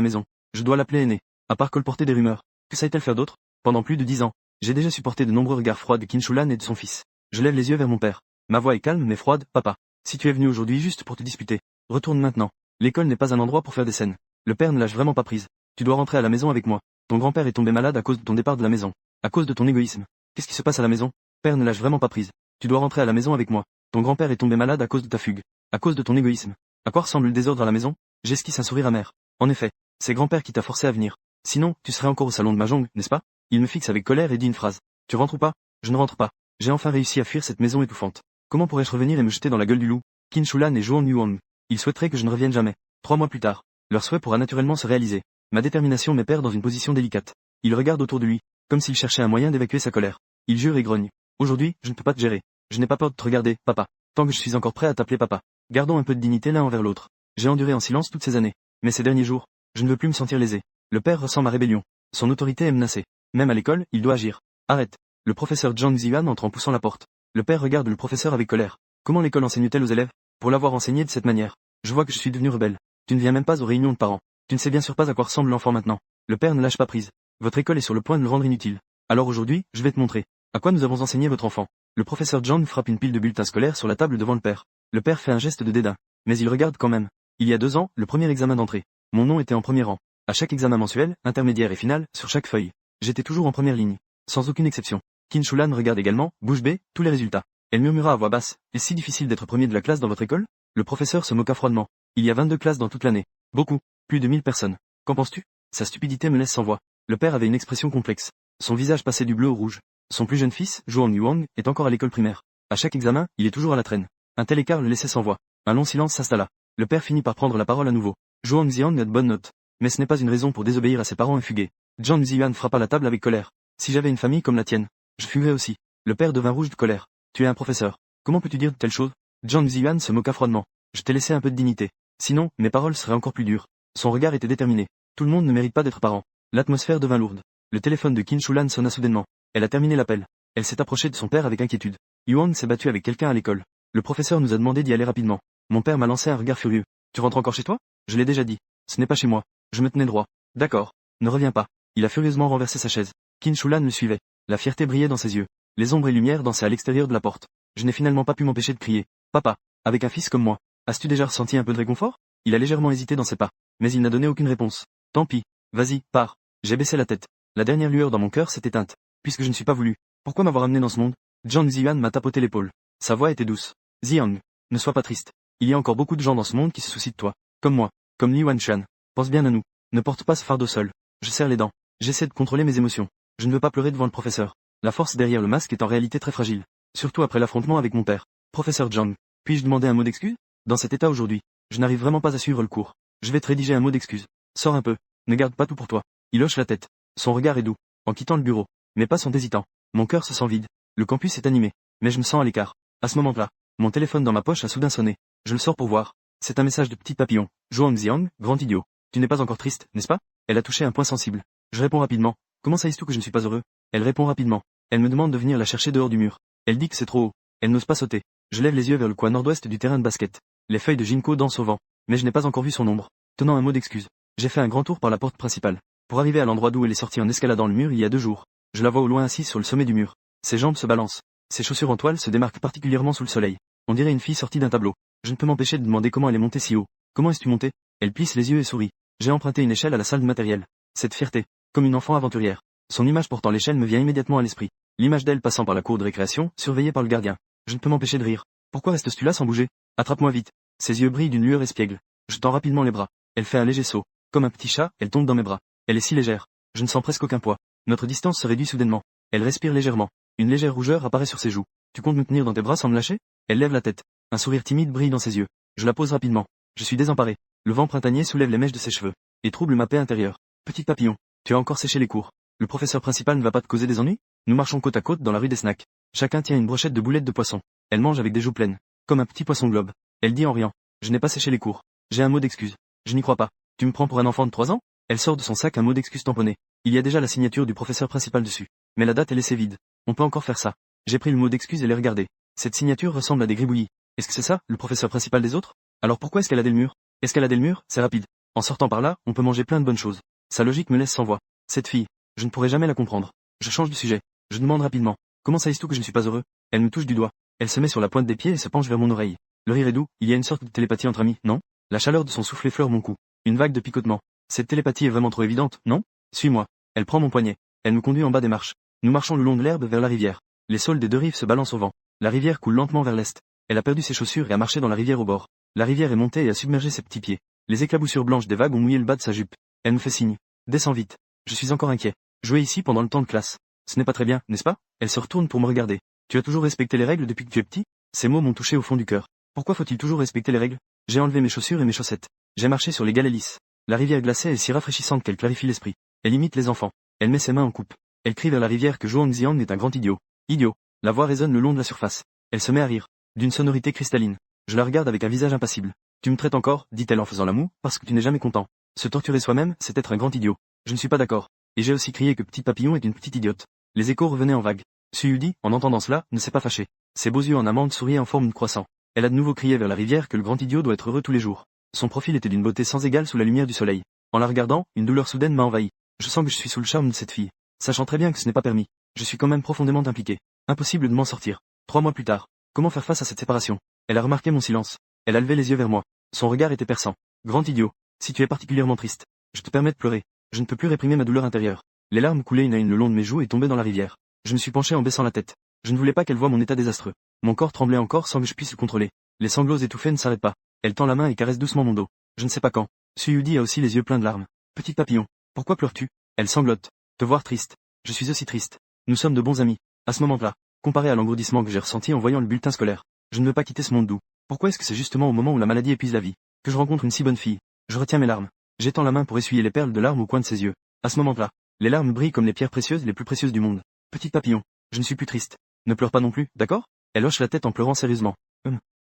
maison. Je dois l'appeler aîné. À part colporter des rumeurs. Que sait-elle faire d'autre? Pendant plus de 10 ans, j'ai déjà supporté de nombreux regards froids de Qin Shulan et de son fils. Je lève les yeux vers mon père. Ma voix est calme mais froide, papa. Si tu es venu aujourd'hui juste pour te disputer, retourne maintenant. L'école n'est pas un endroit pour faire des scènes. Le père ne lâche vraiment pas prise. Tu dois rentrer à la maison avec moi. Ton grand-père est tombé malade à cause de ton départ de la maison. À cause de ton égoïsme. Qu'est-ce qui se passe à la maison? Père ne lâche vraiment pas prise. Tu dois rentrer à la maison avec moi. Ton grand-père est tombé malade à cause de ta fugue. À cause de ton égoïsme. À quoi ressemble le désordre à la maison? J'esquisse un sourire amer. En effet, c'est grand-père qui t'a forcé à venir. Sinon, tu serais encore au salon de Mahjong, n'est-ce pas? Il me fixe avec colère et dit une phrase. Tu rentres ou pas? Je ne rentre pas. J'ai enfin réussi à fuir cette maison étouffante. Comment pourrais-je revenir et me jeter dans la gueule du loup? Qin Shulan et Zhuang Yuang. Ils souhaiteraient que je ne revienne jamais. 3 mois plus tard, leur souhait pourra naturellement se réaliser. Ma détermination met père dans une position délicate. Il regarde autour de lui, comme s'il cherchait un moyen d'évacuer sa colère. Il jure et grogne. Aujourd'hui, je ne peux pas te gérer. Je n'ai pas peur de te regarder, papa. Tant que je suis encore prêt à t'appeler papa. Gardons un peu de dignité l'un envers l'autre. J'ai enduré en silence toutes ces années. Mais ces derniers jours, je ne veux plus me sentir lésé. Le père ressent ma rébellion. Son autorité est menacée. Même à l'école, il doit agir. Arrête. Le professeur Zhang Ziyuan entre en poussant la porte. Le père regarde le professeur avec colère. Comment l'école enseigne-t-elle aux élèves? Pour l'avoir enseigné de cette manière. Je vois que je suis devenu rebelle. Tu ne viens même pas aux réunions de parents. Tu ne sais bien sûr pas à quoi ressemble l'enfant maintenant. Le père ne lâche pas prise. Votre école est sur le point de le rendre inutile. Alors aujourd'hui, je vais te montrer. À quoi nous avons enseigné votre enfant? Le professeur John frappe une pile de bulletins scolaires sur la table devant le père. Le père fait un geste de dédain. Mais il regarde quand même. Il y a 2 ans, le premier examen d'entrée. Mon nom était en premier rang. À chaque examen mensuel, intermédiaire et final, sur chaque feuille. J'étais toujours en première ligne. Sans aucune exception. Qin Shulan regarde également, bouche bée, tous les résultats. Elle murmura à voix basse. Est-ce si difficile d'être premier de la classe dans votre école? Le professeur se moqua froidement. Il y a 22 classes dans toute l'année. Beaucoup. Plus de 1000 personnes. Qu'en penses-tu? Sa stupidité me laisse sans voix. Le père avait une expression complexe. Son visage passait du bleu au rouge. Son plus jeune fils, Zhuang Yuang, est encore à l'école primaire. À chaque examen, il est toujours à la traîne. Un tel écart le laissait sans voix. Un long silence s'installa. Le père finit par prendre la parole à nouveau. Zhuang Xian a de bonnes notes. Mais ce n'est pas une raison pour désobéir à ses parents et fuguer. Zhang Ziyan frappa la table avec colère. Si j'avais une famille comme la tienne, je fuguerais aussi. Le père devint rouge de colère. Tu es un professeur. Comment peux-tu dire de telles choses? Zhang Ziyan se moqua froidement. Je t'ai laissé un peu de dignité. Sinon, mes paroles seraient encore plus dures. Son regard était déterminé. Tout le monde ne mérite pas d'être parent. L'atmosphère devint lourde. Le téléphone de Qin Shulan sonna soudainement. Elle a terminé l'appel. Elle s'est approchée de son père avec inquiétude. Yuang s'est battu avec quelqu'un à l'école. Le professeur nous a demandé d'y aller rapidement. Mon père m'a lancé un regard furieux. Tu rentres encore chez toi? Je l'ai déjà dit. Ce n'est pas chez moi. Je me tenais droit. D'accord. Ne reviens pas. Il a furieusement renversé sa chaise. Qin Shulan le suivait. La fierté brillait dans ses yeux. Les ombres et lumières dansaient à l'extérieur de la porte. Je n'ai finalement pas pu m'empêcher de crier. Papa, avec un fils comme moi, as-tu déjà ressenti un peu de réconfort? Il a légèrement hésité dans ses pas. Mais il n'a donné aucune réponse. Tant pis. Vas-y, pars. J'ai baissé la tête. La dernière lueur dans mon cœur s'est éteinte. Puisque je ne suis pas voulu. Pourquoi m'avoir amené dans ce monde? Zhang Ziyan m'a tapoté l'épaule. Sa voix était douce. Xiang, ne sois pas triste. Il y a encore beaucoup de gens dans ce monde qui se soucient de toi. Comme moi. Comme Li Wanshan. Pense bien à nous. Ne porte pas ce fardeau seul. Je serre les dents. J'essaie de contrôler mes émotions. Je ne veux pas pleurer devant le professeur. La force derrière le masque est en réalité très fragile. Surtout après l'affrontement avec mon père. Professeur Zhang, puis-je demander un mot d'excuse? Dans cet état aujourd'hui, je n'arrive vraiment pas à suivre le cours. Je vais te rédiger un mot d'excuse. Sors un peu. Ne garde pas tout pour toi. Il hoche la tête. Son regard est doux. En quittant le bureau. Mes pas sont hésitants. Mon cœur se sent vide. Le campus est animé. Mais je me sens à l'écart. À ce moment-là, mon téléphone dans ma poche a soudain sonné. Je le sors pour voir. C'est un message de petit papillon. Zhuang Xiang, grand idiot. Tu n'es pas encore triste, n'est-ce pas? Elle a touché un point sensible. Je réponds rapidement. Comment sais-tu que je ne suis pas heureux? Elle répond rapidement. Elle me demande de venir la chercher dehors du mur. Elle dit que c'est trop haut. Elle n'ose pas sauter. Je lève les yeux vers le coin nord-ouest du terrain de basket. Les feuilles de ginkgo dansent au vent. Mais je n'ai pas encore vu son ombre. Tenant un mot d'excuse. J'ai fait un grand tour par la porte principale. Pour arriver à l'endroit d'où elle est sortie en escaladant le mur il y a 2 jours. Je la vois au loin assise sur le sommet du mur. Ses jambes se balancent. Ses chaussures en toile se démarquent particulièrement sous le soleil. On dirait une fille sortie d'un tableau. Je ne peux m'empêcher de demander comment elle est montée si haut. Comment es-tu montée? Elle plisse les yeux et sourit. J'ai emprunté une échelle à la salle de matériel. Cette fierté. Comme une enfant aventurière. Son image portant l'échelle me vient immédiatement à l'esprit. L'image d'elle passant par la cour de récréation, surveillée par le gardien. Je ne peux m'empêcher de rire. Pourquoi restes-tu là sans bouger? Attrape-moi vite. Ses yeux brillent d'une lueur espiègle. Je tends rapidement les bras. Elle fait un léger saut. Comme un petit chat, elle tombe dans mes bras. Elle est si légère. Je ne sens presque aucun poids. Notre distance se réduit soudainement. Elle respire légèrement. Une légère rougeur apparaît sur ses joues. Tu comptes me tenir dans tes bras sans me lâcher? Elle lève la tête. Un sourire timide brille dans ses yeux. Je la pose rapidement. Je suis désemparé. Le vent printanier soulève les mèches de ses cheveux. Et trouble ma paix intérieure. Petit papillon, tu as encore séché les cours. Le professeur principal ne va pas te causer des ennuis? Nous marchons côte à côte dans la rue des snacks. Chacun tient une brochette de boulettes de poisson. Elle mange avec des joues pleines. Comme un petit poisson globe. Elle dit en riant. Je n'ai pas séché les cours. J'ai un mot d'excuse. Je n'y crois pas. Tu me prends pour un enfant de 3 ans? Elle sort de son sac un mot d'excuse tamponné. Il y a déjà la signature du professeur principal dessus. Mais la date est laissée vide. On peut encore faire ça. J'ai pris le mot d'excuse et l'ai regardé. Cette signature ressemble à des gribouillis. Est-ce que c'est ça, le professeur principal des autres? Alors pourquoi escalader le mur? Escalader le mur, c'est rapide. En sortant par là, on peut manger plein de bonnes choses. Sa logique me laisse sans voix. Cette fille, je ne pourrai jamais la comprendre. Je change de sujet. Je demande rapidement. Comment sais-tu que je ne suis pas heureux? Elle me touche du doigt. Elle se met sur la pointe des pieds et se penche vers mon oreille. Le rire est doux, il y a une sorte de télépathie entre amis, non? La chaleur de son souffle effleure mon cou. Une vague de picotement. Cette télépathie est vraiment trop évidente, non? Suis-moi. Elle prend mon poignet. Elle me conduit en bas des marches. Nous marchons le long de l'herbe vers la rivière. Les saules des 2 rives se balancent au vent. La rivière coule lentement vers l'est. Elle a perdu ses chaussures et a marché dans la rivière au bord. La rivière est montée et a submergé ses petits pieds. Les éclaboussures blanches des vagues ont mouillé le bas de sa jupe. Elle me fait signe. Descends vite. Je suis encore inquiet. Jouer ici pendant le temps de classe. Ce n'est pas très bien, n'est-ce pas? Elle se retourne pour me regarder. Tu as toujours respecté les règles depuis que tu es petit? Ces mots m'ont touché au fond du cœur. Pourquoi faut-il toujours respecter les règles? J'ai enlevé mes chaussures et mes chaussettes. J'ai marché sur les galets lisses. La rivière glacée est si rafraîchissante qu'elle clarifie l'esprit. Elle imite les enfants. Elle met ses mains en coupe. Elle crie vers la rivière que Zhuang Xiang est un grand idiot. Idiot. La voix résonne le long de la surface. Elle se met à rire. D'une sonorité cristalline. Je la regarde avec un visage impassible. Tu me traites encore, dit-elle en faisant la moue, parce que tu n'es jamais content. Se torturer soi-même, c'est être un grand idiot. Je ne suis pas d'accord. Et j'ai aussi crié que Petit Papillon est une petite idiote. Les échos revenaient en vagues. Suyudi, en entendant cela, ne s'est pas fâché. Ses beaux yeux en amande souriaient en forme de croissant. Elle a de nouveau crié vers la rivière que le grand idiot doit être heureux tous les jours. Son profil était d'une beauté sans égale sous la lumière du soleil. En la regardant, une douleur soudaine m'a envahi. Je sens que je suis sous le charme de cette fille. Sachant très bien que ce n'est pas permis, je suis quand même profondément impliqué. Impossible de m'en sortir. 3 mois plus tard, comment faire face à cette séparation? Elle a remarqué mon silence. Elle a levé les yeux vers moi. Son regard était perçant. Grand idiot, si tu es particulièrement triste, je te permets de pleurer. Je ne peux plus réprimer ma douleur intérieure. Les larmes coulaient une à une le long de mes joues et tombaient dans la rivière. Je me suis penché en baissant la tête. Je ne voulais pas qu'elle voie mon état désastreux. Mon corps tremblait encore sans que je puisse le contrôler. Les sanglots étouffés ne s'arrêtent pas. Elle tend la main et caresse doucement mon dos. Je ne sais pas quand. Suyudi a aussi les yeux pleins de larmes. Petit papillon, pourquoi pleures-tu? Elle sanglote. Te voir triste. Je suis aussi triste. Nous sommes de bons amis. À ce moment-là, comparé à l'engourdissement que j'ai ressenti en voyant le bulletin scolaire, je ne veux pas quitter ce monde doux. Pourquoi est-ce que c'est justement au moment où la maladie épuise la vie que je rencontre une si bonne fille? Je retiens mes larmes. J'étends la main pour essuyer les perles de larmes au coin de ses yeux. À ce moment-là, les larmes brillent comme les pierres précieuses les plus précieuses du monde. Petit papillon, je ne suis plus triste. Ne pleure pas non plus, d'accord? Elle hoche la tête en pleurant sérieusement.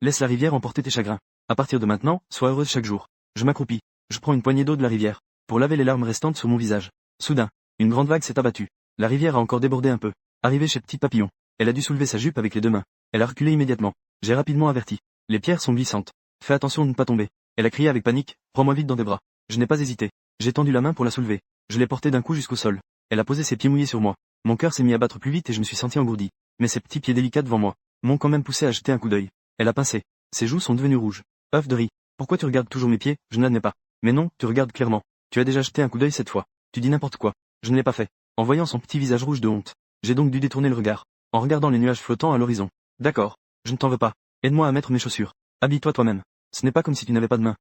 Laisse la rivière emporter tes chagrins. À partir de maintenant, sois heureuse chaque jour. Je m'accroupis. Je prends une poignée d'eau de la rivière pour laver les larmes restantes sur mon visage. Soudain, une grande vague s'est abattue. La rivière a encore débordé un peu. Arrivée chez Petit Papillon, elle a dû soulever sa jupe avec les 2 mains. Elle a reculé immédiatement. J'ai rapidement averti. Les pierres sont glissantes. Fais attention de ne pas tomber. Elle a crié avec panique. Prends-moi vite dans tes bras. Je n'ai pas hésité. J'ai tendu la main pour la soulever. Je l'ai portée d'un coup jusqu'au sol. Elle a posé ses pieds mouillés sur moi. Mon cœur s'est mis à battre plus vite et je me suis senti engourdi. Mais ses petits pieds délicats devant moi m'ont quand même poussé à jeter un coup d'œil. Elle a pincé. Ses joues sont devenues rouges. œuf de riz. Pourquoi tu regardes toujours mes pieds? Je ne l'admets pas. Mais non, tu regardes clairement. Tu as déjà jeté un coup d'œil cette fois. Tu dis n'importe quoi. Je ne l'ai pas fait. En voyant son petit visage rouge de honte, j'ai donc dû détourner le regard, en regardant les nuages flottants à l'horizon. D'accord. Je ne t'en veux pas. Aide-moi à mettre mes chaussures. Habille-toi toi-même. Ce n'est pas comme si tu n'avais pas de main.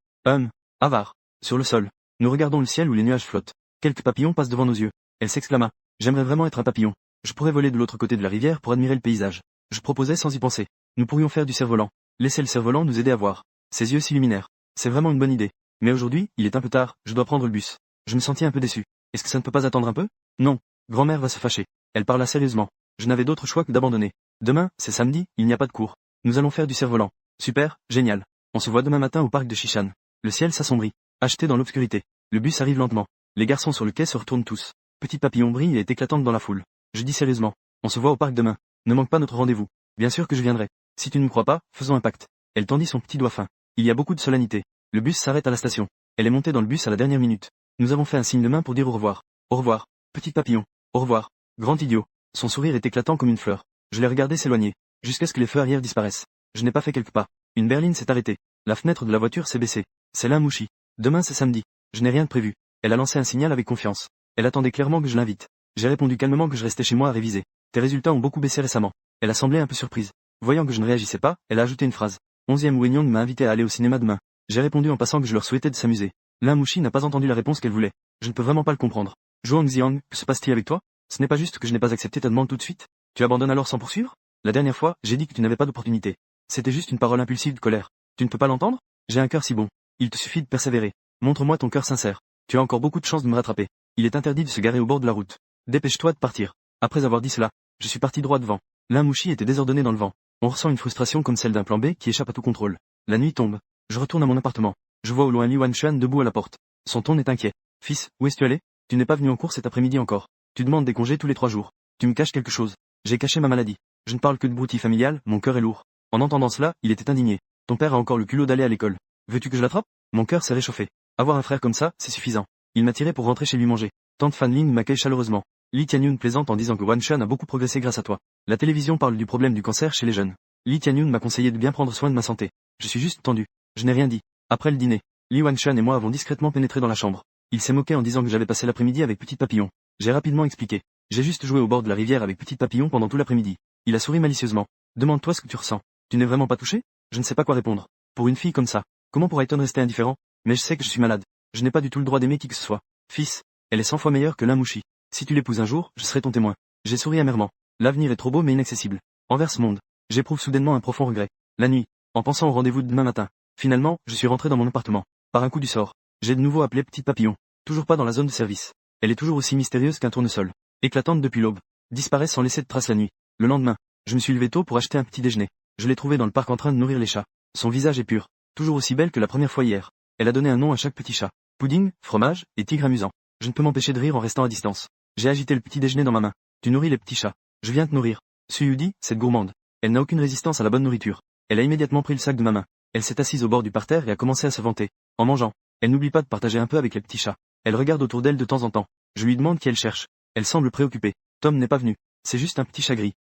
Avare. Sur le sol. Nous regardons le ciel où les nuages flottent. Quelques papillons passent devant nos yeux. Elle s'exclama. J'aimerais vraiment être un papillon. Je pourrais voler de l'autre côté de la rivière pour admirer le paysage. Je proposais sans y penser. Nous pourrions faire du cerf-volant. Laisser le cerf-volant nous aider à voir. Ses yeux s'illuminèrent. C'est vraiment une bonne idée. Mais aujourd'hui, il est un peu tard, je dois prendre le bus. Je me sentis un peu déçu. Est-ce que ça ne peut pas attendre un peu? Non. Grand-mère va se fâcher. Elle parla sérieusement. Je n'avais d'autre choix que d'abandonner. Demain, c'est samedi, il n'y a pas de cours. Nous allons faire du cerf-volant. Super, génial. On se voit demain matin au parc de Shishan. Le ciel s'assombrit. Acheté dans l'obscurité. Le bus arrive lentement. Les garçons sur le quai se retournent tous. Petit papillon brille et est éclatante dans la foule. Je dis sérieusement. On se voit au parc demain. Ne manque pas notre rendez-vous. Bien sûr que je viendrai. Si tu ne me crois pas, faisons un pacte. Elle tendit son petit doigt fin. Il y a beaucoup de solennité. Le bus s'arrête à la station. Elle est montée dans le bus à la dernière minute. Nous avons fait un signe de main pour dire au revoir. Au revoir. Petit papillon. Au revoir. Grand idiot. Son sourire est éclatant comme une fleur. Je l'ai regardé s'éloigner. Jusqu'à ce que les feux arrière disparaissent. Je n'ai pas fait quelques pas. Une berline s'est arrêtée. La fenêtre de la voiture s'est baissée. C'est là Mouchi. Demain c'est samedi. Je n'ai rien de prévu. Elle a lancé un signal avec confiance. Elle attendait clairement que je l'invite. J'ai répondu calmement que je restais chez moi à réviser. Tes résultats ont beaucoup baissé récemment. Elle a semblé un peu surprise. Voyant que je ne réagissais pas, elle a ajouté une phrase. 11e Wenyong m'a invité à aller au cinéma demain. J'ai répondu en passant que je leur souhaitais de s'amuser. L'un Mouchi n'a pas entendu la réponse qu'elle voulait. Je ne peux vraiment pas le comprendre. Zhuang Xiang, que se passe-t-il avec toi? Ce n'est pas juste que je n'ai pas accepté ta demande tout de suite? Tu abandonnes alors sans poursuivre? La dernière fois, j'ai dit que tu n'avais pas d'opportunité. C'était juste une parole impulsive de colère. Tu ne peux pas l'entendre? J'ai un cœur si bon. Il te suffit de persévérer. Montre-moi ton cœur sincère. Tu as encore beaucoup de chances de me rattraper. Il est interdit de se garer au bord de la route. Dépêche-toi de partir. Après avoir dit cela, je suis parti droit devant. L'un Mouchi était désordonné dans le vent. On ressent une frustration comme celle d'un plan B qui échappe à tout contrôle. La nuit tombe. Je retourne à mon appartement. Je vois au loin Li Wanshan debout à la porte. Son ton est inquiet. Fils, où es-tu allé? Tu n'es pas venu en cours cet après-midi encore. Tu demandes des congés tous les 3 jours. Tu me caches quelque chose. J'ai caché ma maladie. Je ne parle que de broutilles familiales, mon cœur est lourd. En entendant cela, il était indigné. Ton père a encore le culot d'aller à l'école. Veux-tu que je l'attrape? Mon cœur s'est réchauffé. Avoir un frère comme ça, c'est suffisant. Il m'a tiré pour rentrer chez lui manger. Tante Fan Ling m'accueille chaleureusement. Li Tianyun plaisante en disant que Wanshan a beaucoup progressé grâce à toi. La télévision parle du problème du cancer chez les jeunes. Li Tianyun m'a conseillé de bien prendre soin de ma santé. Je suis juste tendu. Je n'ai rien dit. Après le dîner, Li Wanshan et moi avons discrètement pénétré dans la chambre. Il s'est moqué en disant que j'avais passé l'après-midi avec Petit Papillon. J'ai rapidement expliqué. J'ai juste joué au bord de la rivière avec Petit Papillon pendant tout l'après-midi. Il a souri malicieusement. Demande-toi ce que tu ressens. Tu n'es vraiment pas touché? Je ne sais pas quoi répondre. Pour une fille comme ça, comment pourrait-on rester indifférent? Mais je sais que je suis malade. Je n'ai pas du tout le droit d'aimer qui que ce soit. Fils, elle est 100 fois meilleure que l'un Mouchi. Si tu l'épouses un jour, je serai ton témoin. J'ai souri amèrement. L'avenir est trop beau mais inaccessible. Envers ce monde, j'éprouve soudainement un profond regret. La nuit, en pensant au rendez-vous de demain matin. Finalement, je suis rentré dans mon appartement. Par un coup du sort, j'ai de nouveau appelé Petit Papillon. Toujours pas dans la zone de service. Elle est toujours aussi mystérieuse qu'un tournesol. Éclatante depuis l'aube. Disparaît sans laisser de trace la nuit. Le lendemain, je me suis levé tôt pour acheter un petit déjeuner. Je l'ai trouvée dans le parc en train de nourrir les chats. Son visage est pur. Toujours aussi belle que la première fois hier. Elle a donné un nom à chaque petit chat. Pudding, fromage, et tigre amusant. Je ne peux m'empêcher de rire en restant à distance. J'ai agité le petit déjeuner dans ma main. Tu nourris les petits chats. Je viens te nourrir. Suyudi, cette gourmande. Elle n'a aucune résistance à la bonne nourriture. Elle a immédiatement pris le sac de ma main. Elle s'est assise au bord du parterre et a commencé à se vanter. En mangeant, elle n'oublie pas de partager un peu avec les petits chats. Elle regarde autour d'elle de temps en temps. Je lui demande qui elle cherche. Elle semble préoccupée. Tom n'est pas venu. C'est juste un petit chat gris.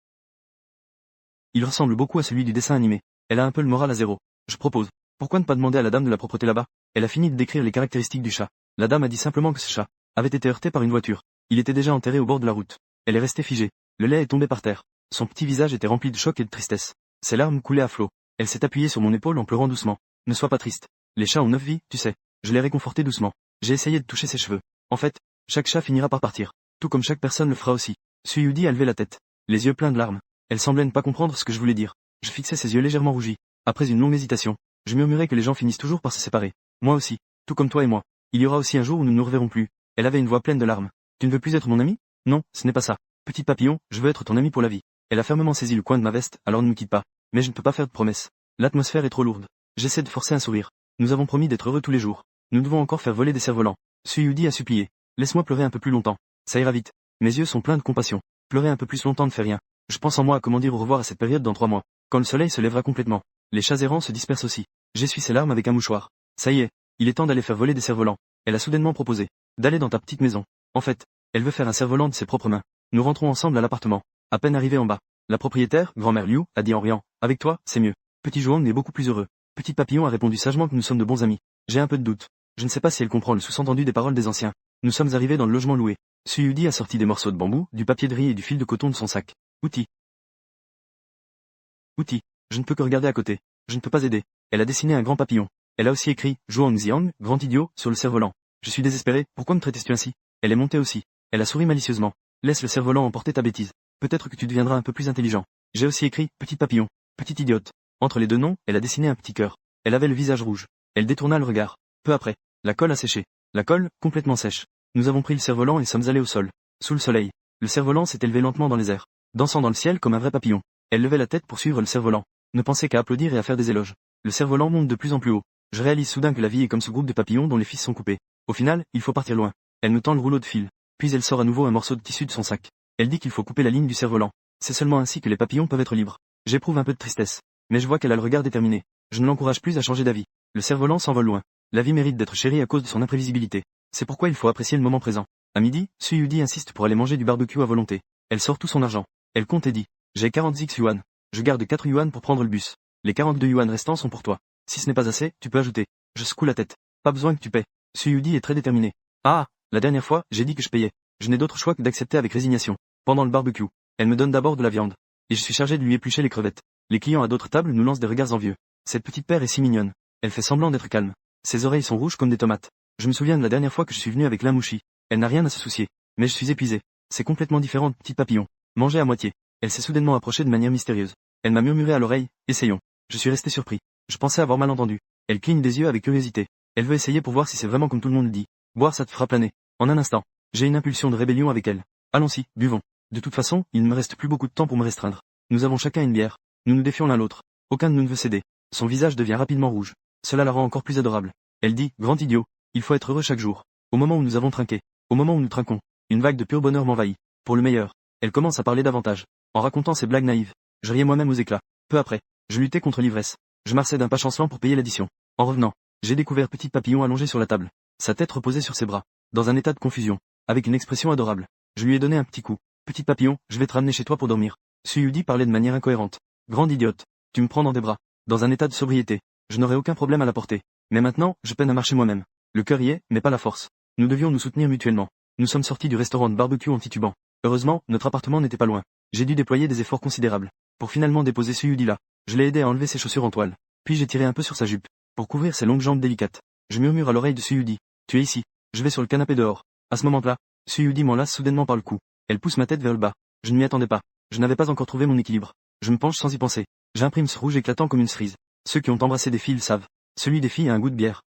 Il ressemble beaucoup à celui du dessin animé. Elle a un peu le moral à zéro. Je propose. Pourquoi ne pas demander à la dame de la propreté là-bas? Elle a fini de décrire les caractéristiques du chat. La dame a dit simplement que ce chat avait été heurté par une voiture. Il était déjà enterré au bord de la route. Elle est restée figée. Le lait est tombé par terre. Son petit visage était rempli de choc et de tristesse. Ses larmes coulaient à flot. Elle s'est appuyée sur mon épaule en pleurant doucement. Ne sois pas triste. Les chats ont 9 vies, tu sais. Je l'ai réconforté doucement. J'ai essayé de toucher ses cheveux. En fait, chaque chat finira par partir. Tout comme chaque personne le fera aussi. Suyudi a levé la tête. Les yeux pleins de larmes. Elle semblait ne pas comprendre ce que je voulais dire. Je fixais ses yeux légèrement rougis. Après une longue hésitation, je murmurais que les gens finissent toujours par se séparer. Moi aussi. Tout comme toi et moi. Il y aura aussi un jour où nous ne nous reverrons plus. Elle avait une voix pleine de larmes. Tu ne veux plus être mon ami? Non, ce n'est pas ça. Petit papillon, je veux être ton ami pour la vie. Elle a fermement saisi le coin de ma veste, alors ne me quitte pas. Mais je ne peux pas faire de promesses. L'atmosphère est trop lourde. J'essaie de forcer un sourire. Nous avons promis d'être heureux tous les jours. Nous devons encore faire voler des cerfs-volants. Suyudi a supplié. Laisse-moi pleurer un peu plus longtemps. Ça ira vite. Mes yeux sont pleins de compassion. Pleurer un peu plus longtemps ne fait rien. Je pense en moi à comment dire au revoir à cette période dans 3 mois. Quand le soleil se lèvera complètement. Les chats errants se dispersent aussi. J'essuie ses larmes avec un mouchoir. Ça y est. Il est temps d'aller faire voler des cerfs-volants. Elle a soudainement proposé. D'aller dans ta petite maison. En fait, elle veut faire un cerf-volant de ses propres mains. Nous rentrons ensemble à l'appartement. À peine arrivés en bas. La propriétaire, grand-mère Liu, a dit en riant. Avec toi, c'est mieux. Petit Joang est beaucoup plus heureux. Petit Papillon a répondu sagement que nous sommes de bons amis. J'ai un peu de doute. Je ne sais pas si elle comprend le sous-entendu des paroles des anciens. Nous sommes arrivés dans le logement loué. Suyudi a sorti des morceaux de bambou, du papier de riz et du fil de coton de son sac. Outils. Outils. Je ne peux que regarder à côté. Je ne peux pas aider. Elle a dessiné un grand papillon. Elle a aussi écrit Zhuang Xiang, grand idiot, sur le cerf-volant. Je suis désespéré, pourquoi me traites-tu ainsi? Elle est montée aussi. Elle a souri malicieusement. Laisse le cerf-volant emporter ta bêtise. Peut-être que tu deviendras un peu plus intelligent. J'ai aussi écrit Petit papillon. Petite idiote. Entre les deux noms, elle a dessiné un petit cœur. Elle avait le visage rouge. Elle détourna le regard. Peu après, la colle a séché. La colle, complètement sèche. Nous avons pris le cerf-volant et sommes allés au sol. Sous le soleil. Le cerf-volant s'est élevé lentement dans les airs. Dansant dans le ciel comme un vrai papillon. Elle levait la tête pour suivre le cerf-volant. Ne pensait qu'à applaudir et à faire des éloges. Le cerf-volant monte de plus en plus haut. Je réalise soudain que la vie est comme ce groupe de papillons dont les fils sont coupés. Au final, il faut partir loin. Elle me tend le rouleau de fil. Puis elle sort à nouveau un morceau de tissu de son sac. Elle dit qu'il faut couper la ligne du cerf-volant. C'est seulement ainsi que les papillons peuvent être libres. J'éprouve un peu de tristesse. Mais je vois qu'elle a le regard déterminé. Je ne l'encourage plus à changer d'avis. Le cerf-volant s'envole loin. La vie mérite d'être chérie à cause de son imprévisibilité. C'est pourquoi il faut apprécier le moment présent. À midi, Suyudi insiste pour aller manger du barbecue à volonté. Elle sort tout son argent. Elle compte et dit. J'ai 40 X yuan. Je garde 4 yuan pour prendre le bus. Les 42 yuan restants sont pour toi. Si ce n'est pas assez, tu peux ajouter. Je secoue la tête. Pas besoin que tu paies. Suyudi est très déterminé. Ah, la dernière fois, j'ai dit que je payais. Je n'ai d'autre choix que d'accepter avec résignation. Pendant le barbecue, elle me donne d'abord de la viande. Et je suis chargé de lui éplucher les crevettes. Les clients à d'autres tables nous lancent des regards envieux. Cette petite paire est si mignonne. Elle fait semblant d'être calme. Ses oreilles sont rouges comme des tomates. Je me souviens de la dernière fois que je suis venu avec Limouchi. Elle n'a rien à se soucier. Mais je suis épuisé. C'est complètement différent de Petit Papillon. Manger à moitié. Elle s'est soudainement approchée de manière mystérieuse. Elle m'a murmuré à l'oreille, essayons. Je suis resté surpris. Je pensais avoir mal entendu. Elle cligne des yeux avec curiosité. Elle veut essayer pour voir si c'est vraiment comme tout le monde le dit. Boire ça te fera planer. En un instant. J'ai une impulsion de rébellion avec elle. Allons-y, buvons. De toute façon, il ne me reste plus beaucoup de temps pour me restreindre. Nous avons chacun une bière. Nous nous défions l'un l'autre. Aucun de nous ne veut céder. Son visage devient rapidement rouge. Cela la rend encore plus adorable. Elle dit, grand idiot, il faut être heureux chaque jour. Au moment où nous avons trinqué. Au moment où nous trinquons. Une vague de pur bonheur m'envahit. Pour le meilleur. Elle commence à parler davantage. En racontant ses blagues naïves. Je riais moi-même aux éclats. Peu après, je luttais contre l'ivresse. Je marchais d'un pas chancelant pour payer l'addition. En revenant, j'ai découvert Petit Papillon allongé sur la table. Sa tête reposait sur ses bras. Dans un état de confusion. Avec une expression adorable. Je lui ai donné un petit coup. Petit Papillon, je vais te ramener chez toi pour dormir. Suyudi parlait de manière incohérente. Grande idiote. Tu me prends dans tes bras. Dans un état de sobriété. Je n'aurais aucun problème à la porter. Mais maintenant, je peine à marcher moi-même. Le cœur y est, mais pas la force. Nous devions nous soutenir mutuellement. Nous sommes sortis du restaurant de barbecue en titubant. Heureusement, notre appartement n'était pas loin. J'ai dû déployer des efforts considérables. Pour finalement déposer Suyudi là. Je l'ai aidé à enlever ses chaussures en toile. Puis j'ai tiré un peu sur sa jupe. Pour couvrir ses longues jambes délicates. Je murmure à l'oreille de Suyudi. Tu es ici. Je vais sur le canapé dehors. À ce moment-là, Suyudi m'enlace soudainement par le cou. Elle pousse ma tête vers le bas. Je ne m'y attendais pas. Je n'avais pas encore trouvé mon équilibre. Je me penche sans y penser. J'imprime ce rouge éclatant comme une cerise. Ceux qui ont embrassé des filles le savent. Celui des filles a un goût de bière.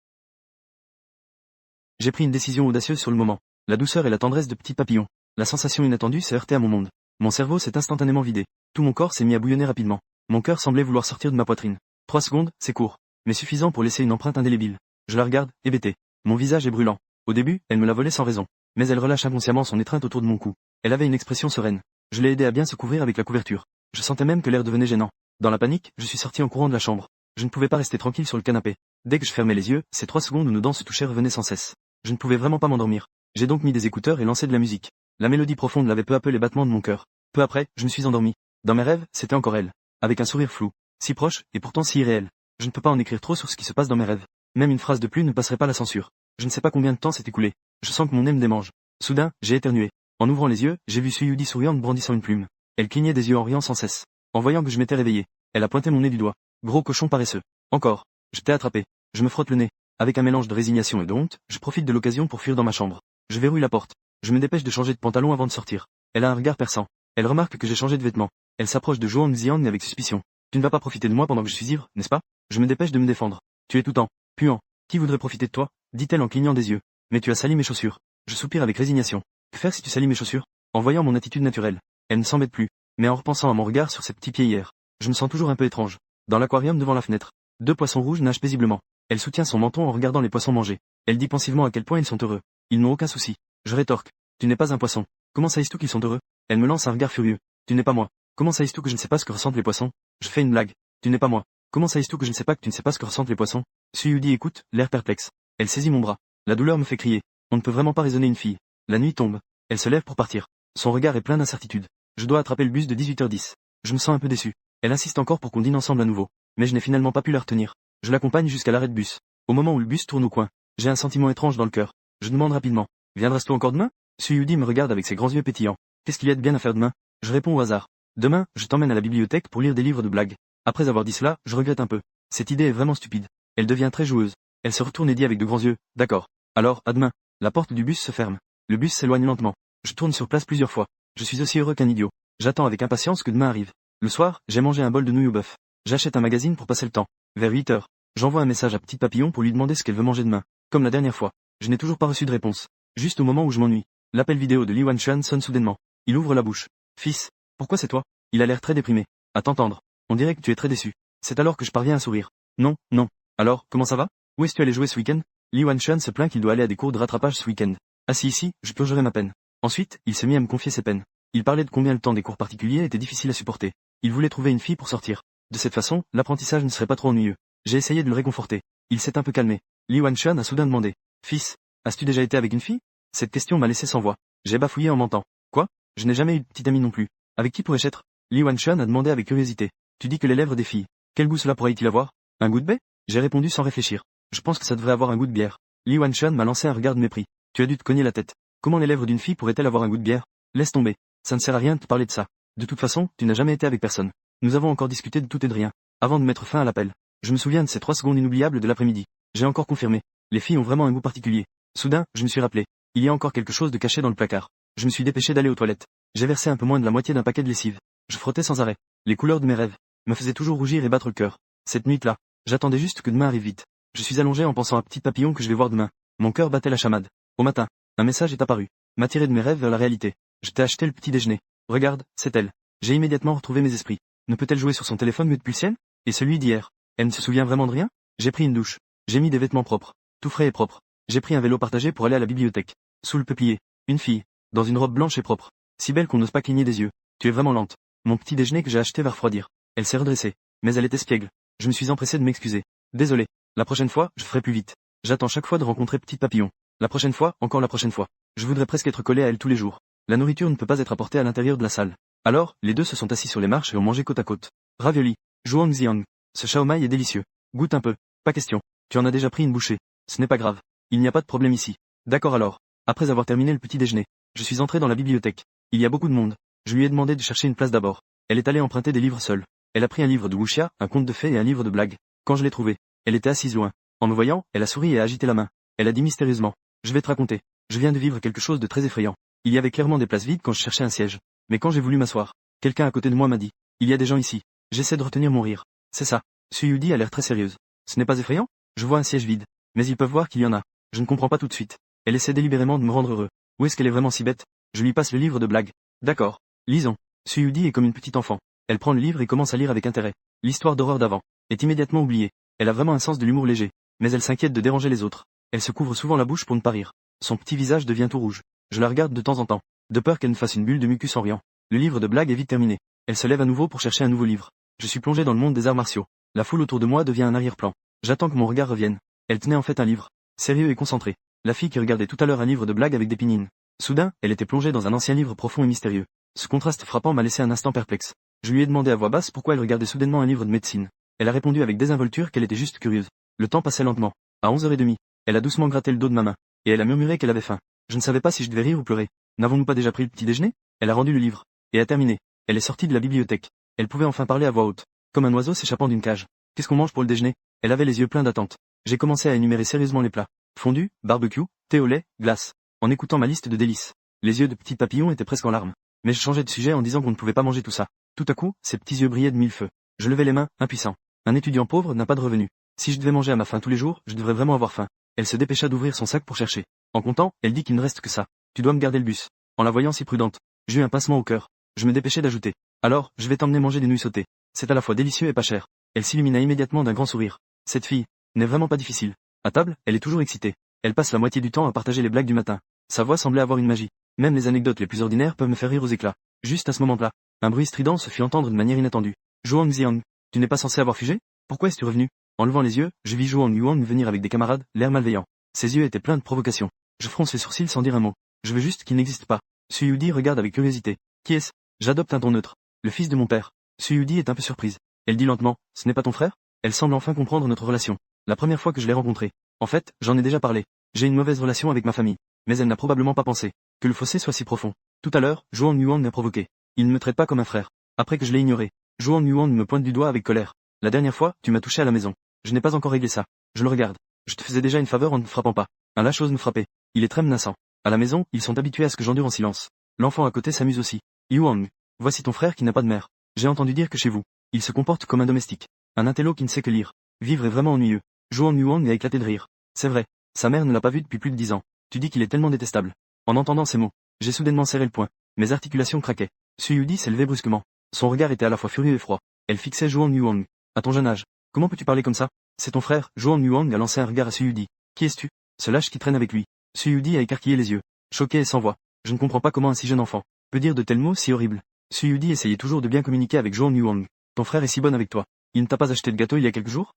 J'ai pris une décision audacieuse sur le moment. La douceur et la tendresse de Petit Papillon. La sensation inattendue s'est heurtée à mon monde. Mon cerveau s'est instantanément vidé. Tout mon corps s'est mis à bouillonner rapidement. Mon cœur semblait vouloir sortir de ma poitrine. 3 secondes, c'est court. Mais suffisant pour laisser une empreinte indélébile. Je la regarde, hébété. Mon visage est brûlant. Au début, elle me l'a volé sans raison. Mais elle relâche inconsciemment son étreinte autour de mon cou. Elle avait une expression sereine. Je l'ai aidé à bien se couvrir avec la couverture. Je sentais même que l'air devenait gênant. Dans la panique, je suis sorti en courant de la chambre. Je ne pouvais pas rester tranquille sur le canapé. Dès que je fermais les yeux, ces 3 secondes où nos dents se touchaient revenaient sans cesse. Je ne pouvais vraiment pas m'endormir. J'ai donc mis des écouteurs et lancé de la musique. La mélodie profonde lavait peu à peu les battements de mon cœur. Peu après, je me suis endormi. Dans mes rêves, c'était encore elle. Avec un sourire flou. Si proche, et pourtant si irréel. Je ne peux pas en écrire trop sur ce qui se passe dans mes rêves. Même une phrase de plus ne passerait pas la censure. Je ne sais pas combien de temps s'est écoulé. Je sens que mon nez me démange. Soudain, j'ai éternué. En ouvrant les yeux, j'ai vu Suyudi souriante brandissant une plume. Elle clignait des yeux en riant sans cesse. En voyant que je m'étais réveillé, elle a pointé mon nez du doigt. Gros cochon paresseux. Encore. Je t'ai attrapé. Je me frotte le nez. Avec un mélange de résignation et de honte, je profite de l'occasion pour fuir dans ma chambre. Je verrouille la porte. Je me dépêche de changer de pantalon avant de sortir. Elle a un regard perçant. Elle remarque que j'ai changé de vêtements. Elle s'approche de Joan Xian avec suspicion. Tu ne vas pas profiter de moi pendant que je suis ivre, n'est-ce pas? Je me dépêche de me défendre. Tu es tout temps, puant. Qui voudrait profiter de toi? Dit-elle en clignant des yeux. Mais tu as sali mes chaussures. Je soupire avec résignation. Que faire si tu salis mes chaussures? En voyant mon attitude naturelle. Elle ne s'embête plus. Mais en repensant à mon regard sur ses petits pieds hier, je me sens toujours un peu étrange. Dans l'aquarium devant la fenêtre, 2 poissons rouges nagent paisiblement. Elle soutient son menton en regardant les poissons manger. Elle dit pensivement à quel point ils sont heureux. Ils n'ont aucun souci. Je rétorque. Tu n'es pas un poisson. Comment sais-tu qu'ils sont heureux? Elle me lance un regard furieux. Tu n'es pas moi. Comment sais-tu que je ne sais pas ce que ressentent les poissons? Je fais une blague. Tu n'es pas moi. Comment sais-tu que je ne sais pas que tu ne sais pas ce que ressentent les poissons? Suyudi écoute, l'air perplexe. Elle saisit mon bras. La douleur me fait crier. On ne peut vraiment pas raisonner une fille. La nuit tombe. Elle se lève pour partir. Son regard est plein d'incertitude. Je dois attraper le bus de 18h10. Je me sens un peu déçu. Elle insiste encore pour qu'on dîne ensemble à nouveau. Mais je n'ai finalement pas pu la retenir. Je l'accompagne jusqu'à l'arrêt de bus. Au moment où le bus tourne au coin, j'ai un sentiment étrange dans le cœur. Je demande rapidement. Viendras-tu encore demain? Suyudi me regarde avec ses grands yeux pétillants. Qu'est-ce qu'il y a de bien à faire demain? Je réponds au hasard. Demain, je t'emmène à la bibliothèque pour lire des livres de blagues. Après avoir dit cela, je regrette un peu. Cette idée est vraiment stupide. Elle devient très joueuse. Elle se retourne et dit avec de grands yeux. D'accord. Alors, à demain. La porte du bus se ferme. Le bus s'éloigne lentement. Je tourne sur place plusieurs fois. Je suis aussi heureux qu'un idiot. J'attends avec impatience que demain arrive. Le soir, j'ai mangé un bol de nouilles au bœuf. J'achète un magazine pour passer le temps. Vers 8h, j'envoie un message à Petite Papillon pour lui demander ce qu'elle veut manger demain. Comme la dernière fois. Je n'ai toujours pas reçu de réponse. Juste au moment où je m'ennuie, l'appel vidéo de Li Wanshan sonne soudainement. Il ouvre la bouche. Fils, pourquoi c'est toi? Il a l'air très déprimé. À t'entendre. On dirait que tu es très déçu. C'est alors que je parviens à sourire. Non, non. Alors, comment ça va? Où est-ce que tu allais jouer ce week-end? Li Wanshan se plaint qu'il doit aller à des cours de rattrapage ce week-end. Assis ici, je purgerai ma peine. Ensuite, il s'est mis à me confier ses peines. Il parlait de combien le temps des cours particuliers était difficile à supporter. Il voulait trouver une fille pour sortir. De cette façon, l'apprentissage ne serait pas trop ennuyeux. J'ai essayé de le réconforter. Il s'est un peu calmé. Li Wanshan a soudain demandé. Fils, as-tu déjà été avec une fille? Cette question m'a laissé sans voix. J'ai bafouillé en mentant. Quoi? Je n'ai jamais eu de petite amie non plus. Avec qui pourrais-je être? Li Wanshan a demandé avec curiosité. Tu dis que les lèvres des filles. Quel goût cela pourrait-il avoir? Un goût de baie? J'ai répondu sans réfléchir. Je pense que ça devrait avoir un goût de bière. Li Wanshan m'a lancé un regard de mépris. Tu as dû te cogner la tête. Comment les lèvres d'une fille pourraient-elles avoir un goût de bière? Laisse tomber. Ça ne sert à rien de te parler de ça. De toute façon, tu n'as jamais été avec personne. Nous avons encore discuté de tout et de rien. Avant de mettre fin à l'appel. Je me souviens de ces 3 secondes inoubliables de l'après-midi. J'ai encore confirmé. Les filles ont vraiment un goût particulier. Soudain, je me suis rappelé. Il y a encore quelque chose de caché dans le placard. Je me suis dépêché d'aller aux toilettes. J'ai versé un peu moins de la moitié d'un paquet de lessive. Je frottais sans arrêt. Les couleurs de mes rêves me faisaient toujours rougir et battre le cœur. Cette nuit-là, j'attendais juste que demain arrive vite. Je suis allongé en pensant à Petite Papillon que je vais voir demain. Mon cœur battait la chamade. Au matin, un message est apparu. M'a tiré de mes rêves vers la réalité. Je t'ai acheté le petit déjeuner. Regarde, c'est elle. J'ai immédiatement retrouvé mes esprits. Ne peut-elle jouer sur son téléphone mieux depuis le ciel? Et celui d'hier? Elle ne se souvient vraiment de rien? J'ai pris une douche. J'ai mis des vêtements propres. Tout frais et propre. J'ai pris un vélo partagé pour aller à la bibliothèque. Sous le peuplier. Une fille. Dans une robe blanche et propre. Si belle qu'on n'ose pas cligner des yeux. Tu es vraiment lente. Mon petit déjeuner que j'ai acheté va refroidir. Elle s'est redressée. Mais elle était espiègle. Je me suis empressé de m'excuser. Désolé. La prochaine fois, je ferai plus vite. J'attends chaque fois de rencontrer Petite Papillon. La prochaine fois, encore la prochaine fois. Je voudrais presque être collé à elle tous les jours. La nourriture ne peut pas être apportée à l'intérieur de la salle. Alors, les deux se sont assis sur les marches et ont mangé côte à côte. Ravioli. Zhuangziang. Ce shaomai est délicieux. Goûte un peu. Pas question. Tu en as déjà pris une bouchée. Ce n'est pas grave. Il n'y a pas de problème ici. D'accord alors. Après avoir terminé le petit déjeuner, je suis entré dans la bibliothèque. Il y a beaucoup de monde. Je lui ai demandé de chercher une place d'abord. Elle est allée emprunter des livres seule. Elle a pris un livre de wuxia, un conte de fées et un livre de blagues. Quand je l'ai trouvé, elle était assise loin. En me voyant, elle a souri et a agité la main. Elle a dit mystérieusement. Je vais te raconter. Je viens de vivre quelque chose de très effrayant. Il y avait clairement des places vides quand je cherchais un siège. Mais quand j'ai voulu m'asseoir, quelqu'un à côté de moi m'a dit. Il y a des gens ici. J'essaie de retenir mon rire. C'est ça. Suyudi a l'air très sérieuse. Ce n'est pas effrayant? Je vois un siège vide. Mais ils peuvent voir qu'il y en a. Je ne comprends pas tout de suite. Elle essaie délibérément de me rendre heureux. Où est-ce qu'elle est vraiment si bête? Je lui passe le livre de blagues. D'accord. Lisons. Suyudi est comme une petite enfant. Elle prend le livre et commence à lire avec intérêt. L'histoire d'horreur d'avant est immédiatement oubliée. Elle a vraiment un sens de l'humour léger. Mais elle s'inquiète de déranger les autres. Elle se couvre souvent la bouche pour ne pas rire. Son petit visage devient tout rouge. Je la regarde de temps en temps, de peur qu'elle ne fasse une bulle de mucus en riant. Le livre de blagues est vite terminé. Elle se lève à nouveau pour chercher un nouveau livre. Je suis plongé dans le monde des arts martiaux. La foule autour de moi devient un arrière-plan. J'attends que mon regard revienne. Elle tenait en fait un livre. Sérieux et concentré. La fille qui regardait tout à l'heure un livre de blagues avec des pinines. Soudain, elle était plongée dans un ancien livre profond et mystérieux. Ce contraste frappant m'a laissé un instant perplexe. Je lui ai demandé à voix basse pourquoi elle regardait soudainement un livre de médecine. Elle a répondu avec désinvolture qu'elle était juste curieuse. Le temps passait lentement. À 11h30, elle a doucement gratté le dos de ma main. Et elle a murmuré qu'elle avait faim. Je ne savais pas si je devais rire ou pleurer. N'avons-nous pas déjà pris le petit déjeuner? Elle a rendu le livre. Et a terminé. Elle est sortie de la bibliothèque. Elle pouvait enfin parler à voix haute. Comme un oiseau s'échappant d'une cage. Qu'est-ce qu'on mange pour le déjeuner? Elle avait les yeux pleins d'attente. J'ai commencé à énumérer sérieusement les plats. Fondue, barbecue, thé au lait, glace. En écoutant ma liste de délices. Les yeux de petit papillon étaient presque en larmes. Mais je changeais de sujet en disant qu'on ne pouvait pas manger tout ça. Tout à coup, ses petits yeux brillaient de mille feux. Je levai les mains, impuissant. Un étudiant pauvre n'a pas de revenus. Si je devais manger à ma faim tous les jours, je devrais vraiment avoir faim. Elle se dépêcha d'ouvrir son sac pour chercher. En comptant, elle dit qu'il ne reste que ça. Tu dois me garder le bus. En la voyant si prudente, j'eus un pincement au cœur. Je me dépêchai d'ajouter. Alors, je vais t'emmener manger des nouilles sautées. C'est à la fois délicieux et pas cher. Elle s'illumina immédiatement d'un grand sourire. Cette fille n'est vraiment pas difficile. À table, elle est toujours excitée. Elle passe la moitié du temps à partager les blagues du matin. Sa voix semblait avoir une magie. Même les anecdotes les plus ordinaires peuvent me faire rire aux éclats. Juste à ce moment-là, un bruit strident se fit entendre de manière inattendue. Zhuang Xiang, tu n'es pas censé avoir fugé? Pourquoi es-tu revenu? En levant les yeux, je vis Zhuang Yuan venir avec des camarades, l'air malveillant. Ses yeux étaient pleins de provocation. Je fronce les sourcils sans dire un mot. Je veux juste qu'il n'existe pas. Su Yudi regarde avec curiosité. Qui est-ce? J'adopte un ton neutre. Le fils de mon père. Su Yudi est un peu surprise. Elle dit lentement, ce n'est pas ton frère? Elle semble enfin comprendre notre relation. La première fois que je l'ai rencontré. En fait, j'en ai déjà parlé. J'ai une mauvaise relation avec ma famille. Mais elle n'a probablement pas pensé que le fossé soit si profond. Tout à l'heure, Zhuang Yuan m'a provoqué. Il ne me traite pas comme un frère. Après que je l'ai ignoré, Zhuang Yuan me pointe du doigt avec colère. La dernière fois, tu m'as touché à la maison. Je n'ai pas encore réglé ça. Je le regarde. Je te faisais déjà une faveur en ne te frappant pas. Un lâche ose me frapper. Il est très menaçant. À la maison, ils sont habitués à ce que j'endure en silence. L'enfant à côté s'amuse aussi. Yuan, voici ton frère qui n'a pas de mère. J'ai entendu dire que chez vous, il se comporte comme un domestique. Un intello qui ne sait que lire. Vivre est vraiment ennuyeux. Zhuang Yuan a éclaté de rire. C'est vrai. Sa mère ne l'a pas vu depuis plus de 10 ans. Tu dis qu'il est tellement détestable. En entendant ces mots, j'ai soudainement serré le poing. Mes articulations craquaient. Su Yudi s'est levé brusquement. Son regard était à la fois furieux et froid. Elle fixait Zhuang Yuan. À ton jeune âge, comment peux-tu parler comme ça? C'est ton frère. Zhuang Yuan a lancé un regard à Su Yudi. Qui es-tu? Ce lâche qui traîne avec lui. Su Yudi a écarquillé les yeux, choqué et sans voix. Je ne comprends pas comment un si jeune enfant peut dire de tels mots si horribles. Su Yudi essayait toujours de bien communiquer avec Zhuang Yuan. Ton frère est si bon avec toi. Il ne t'a pas acheté de gâteau il y a quelques jours?